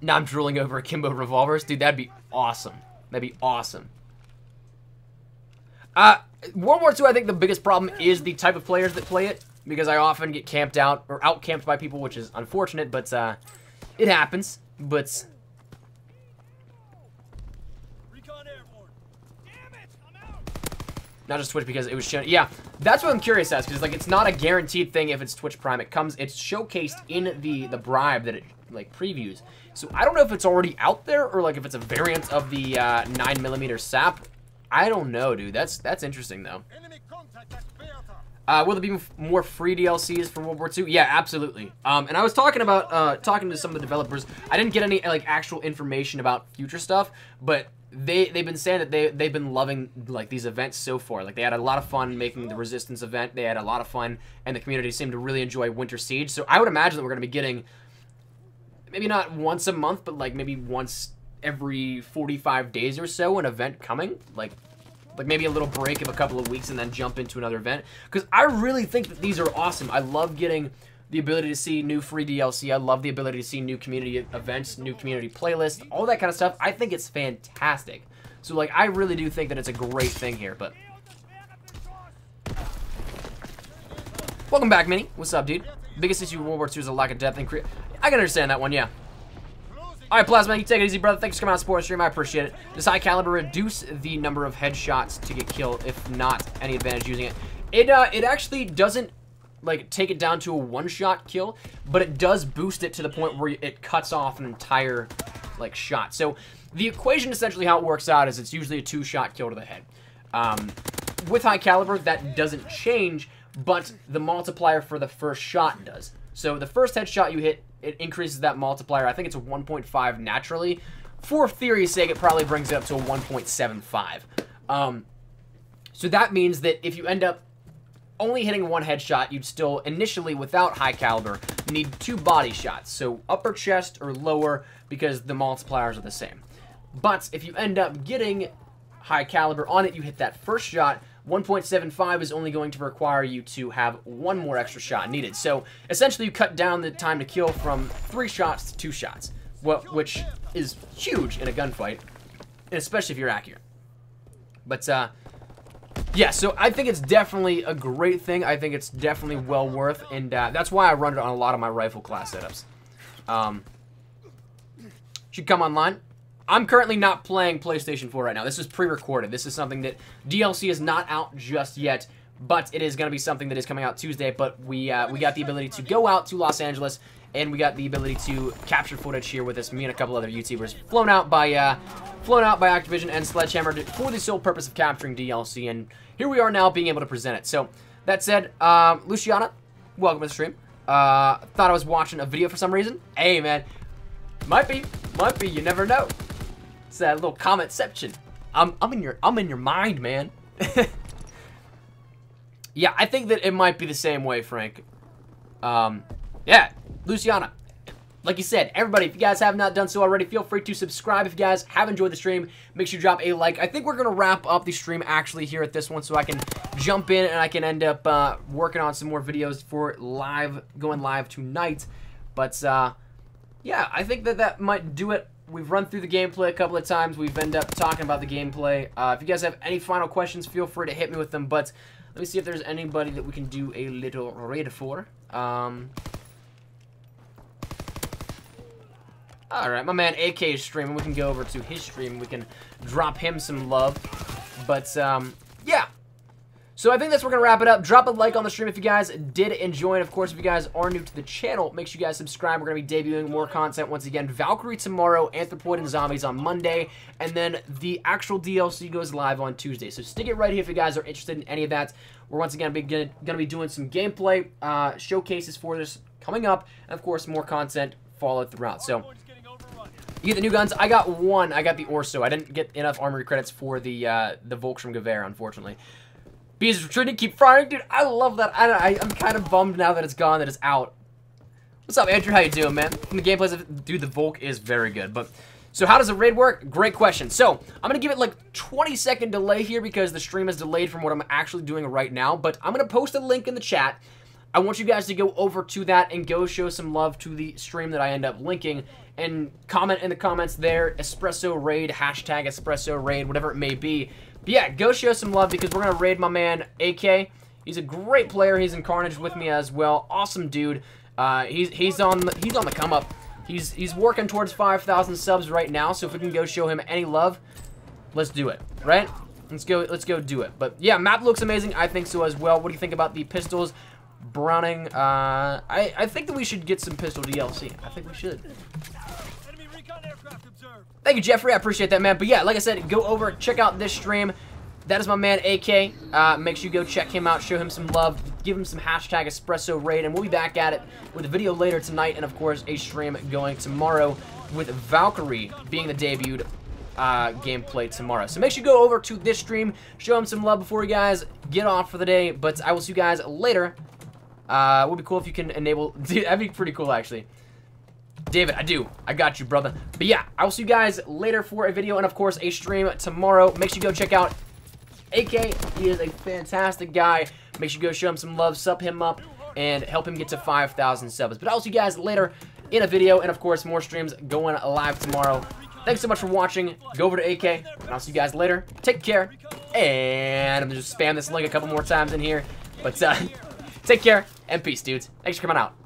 Now I'm drooling over akimbo revolvers. Dude, that'd be awesome. That'd be awesome. World War II, I think the biggest problem is the type of players that play it. Because I often get camped out, or out-camped by people, which is unfortunate, but it happens. But... Recon airborne. Damn it! I'm out. Not just Twitch because it was shown. Yeah, that's what I'm curious as, because like it's not a guaranteed thing if it's Twitch Prime. It's showcased in the bribe that it like previews. So I don't know if it's already out there or like if it's a variant of the 9mm SAP. I don't know, dude. That's interesting though. Enemy contact at Beata. Will there be more free DLCs for World War II? Yeah, absolutely. And I was talking about talking to some of the developers. I didn't get any like actual information about future stuff, but they've been saying that they've been loving like these events so far. Like they had a lot of fun making the Resistance event. They had a lot of fun, and the community seemed to really enjoy Winter Siege. So I would imagine that we're going to be getting maybe not once a month, but like maybe once every 45 days or so an event coming. Like maybe a little break of a couple of weeks and then jump into another event. Because I really think that these are awesome. I love getting the ability to see new free DLC. I love the ability to see new community events, new community playlists, all that kind of stuff. I think it's fantastic. So, like, I really do think that it's a great thing here, but... Welcome back, Minnie. What's up, dude? Biggest issue with World War II is a lack of depth and I can understand that one, yeah. Alright, Plasma, you take it easy, brother. Thanks for coming out and supporting the stream. I appreciate it. Does high caliber reduce the number of headshots to get killed? If not, any advantage using it? It actually doesn't, like, take it down to a one-shot kill, but it does boost it to the point where it cuts off an entire, like, shot. So, the equation, essentially how it works out is it's usually a two-shot kill to the head. With high caliber, that doesn't change, but the multiplier for the first shot does. So, the first headshot you hit, it increases that multiplier. I think it's a 1.5 naturally. For theory's sake, it probably brings it up to a 1.75. So that means that if you end up only hitting one headshot, you'd still, initially, without high caliber, need 2 body shots. So upper chest or lower, because the multipliers are the same. But if you end up getting high caliber on it, you hit that first shot, 1.75 is only going to require you to have 1 more extra shot needed. So, essentially, you cut down the time to kill from 3 shots to 2 shots, which is huge in a gunfight, and especially if you're accurate. But, yeah, so I think it's definitely a great thing. I think it's definitely well worth, and that's why I run it on a lot of my rifle class setups. Should come online. I'm currently not playing PlayStation 4 right now. This is pre-recorded. This is something that DLC is not out just yet, but it is going to be something that is coming out Tuesday. But we got the ability to go out to Los Angeles, and we got the ability to capture footage here with us. Me and a couple other YouTubers flown out by Activision and Sledgehammer for the sole purpose of capturing DLC. And here we are now, being able to present it. So that said, Luciana, welcome to the stream. Thought I was watching a video for some reason. Hey man, might be. You never know. It's that little commentception. I'm in your mind, man. Yeah, I think that it might be the same way, Frank. Yeah, Luciana. Like you said, everybody, if you guys have not done so already, feel free to subscribe. If you guys have enjoyed the stream, make sure you drop a like. I think we're going to wrap up the stream actually here at this one so I can jump in and I can end up working on some more videos for going live tonight. But, yeah, I think that might do it. We've run through the gameplay a couple of times. We've ended up talking about the gameplay. If you guys have any final questions, feel free to hit me with them. But let me see if there's anybody that we can do a little raid for. Alright, my man AK is streaming. We can go over to his stream. We can drop him some love. But, yeah. So I think that's where we're going to wrap it up. Drop a like on the stream if you guys did enjoy. And, of course, if you guys are new to the channel, make sure you guys subscribe. We're going to be debuting more content once again. Valkyrie tomorrow, Anthropoid and Zombies on Monday. And then the actual DLC goes live on Tuesday. So stick it right here if you guys are interested in any of that. We're once again going to be doing some gameplay showcases for this coming up. And, of course, more content followed throughout. So You get the new guns. I got one. I got the Orso. I didn't get enough armory credits for the Volkswagen unfortunately. Bees retreating. Keep firing, dude. I love that. I'm kind of bummed now that it's gone, that it's out. What's up, Andrew? How you doing, man? From the gameplays of, dude, the Volk is very good. But so how does a raid work? Great question. So I'm gonna give it like 20-second delay here because the stream is delayed from what I'm actually doing right now. But I'm gonna post a link in the chat. I want you guys to go over to that and go show some love to the stream that I end up linking and comment in the comments there, Espresso Raid, hashtag Espresso Raid, whatever it may be. But yeah, go show some love because we're gonna raid my man AK. He's a great player. He's in Carnage with me as well. Awesome dude. He's on the come up. He's working towards 5,000 subs right now. So if we can go show him any love, let's do it. Right? Let's go do it. But yeah, map looks amazing. I think so as well. What do you think about the pistols? Browning. I think that we should get some pistol DLC. I think we should. Enemy recon aircraft observed. Thank you, Jeffrey. I appreciate that, man. But yeah, like I said, go over, check out this stream. That is my man, AK. Make sure you go check him out, show him some love, give him some hashtag Espresso Raid, and we'll be back at it with a video later tonight, and of course, a stream going tomorrow with Valkyrie being the debuted gameplay tomorrow. So make sure you go over to this stream, show him some love before you guys get off for the day, but I will see you guys later. It would be cool if you can enable, dude, that'd be pretty cool, actually. David, I got you, brother. But yeah, I will see you guys later for a video, and of course, a stream tomorrow. Make sure you go check out AK. He is a fantastic guy. Make sure you go show him some love, sub him up, and help him get to 5,000 subs. But I'll see you guys later in a video, and of course, more streams going live tomorrow. Thanks so much for watching. Go over to AK, and I'll see you guys later. Take care, and I'm gonna just spam this link a couple more times in here. But take care, and peace, dudes. Thanks for coming out.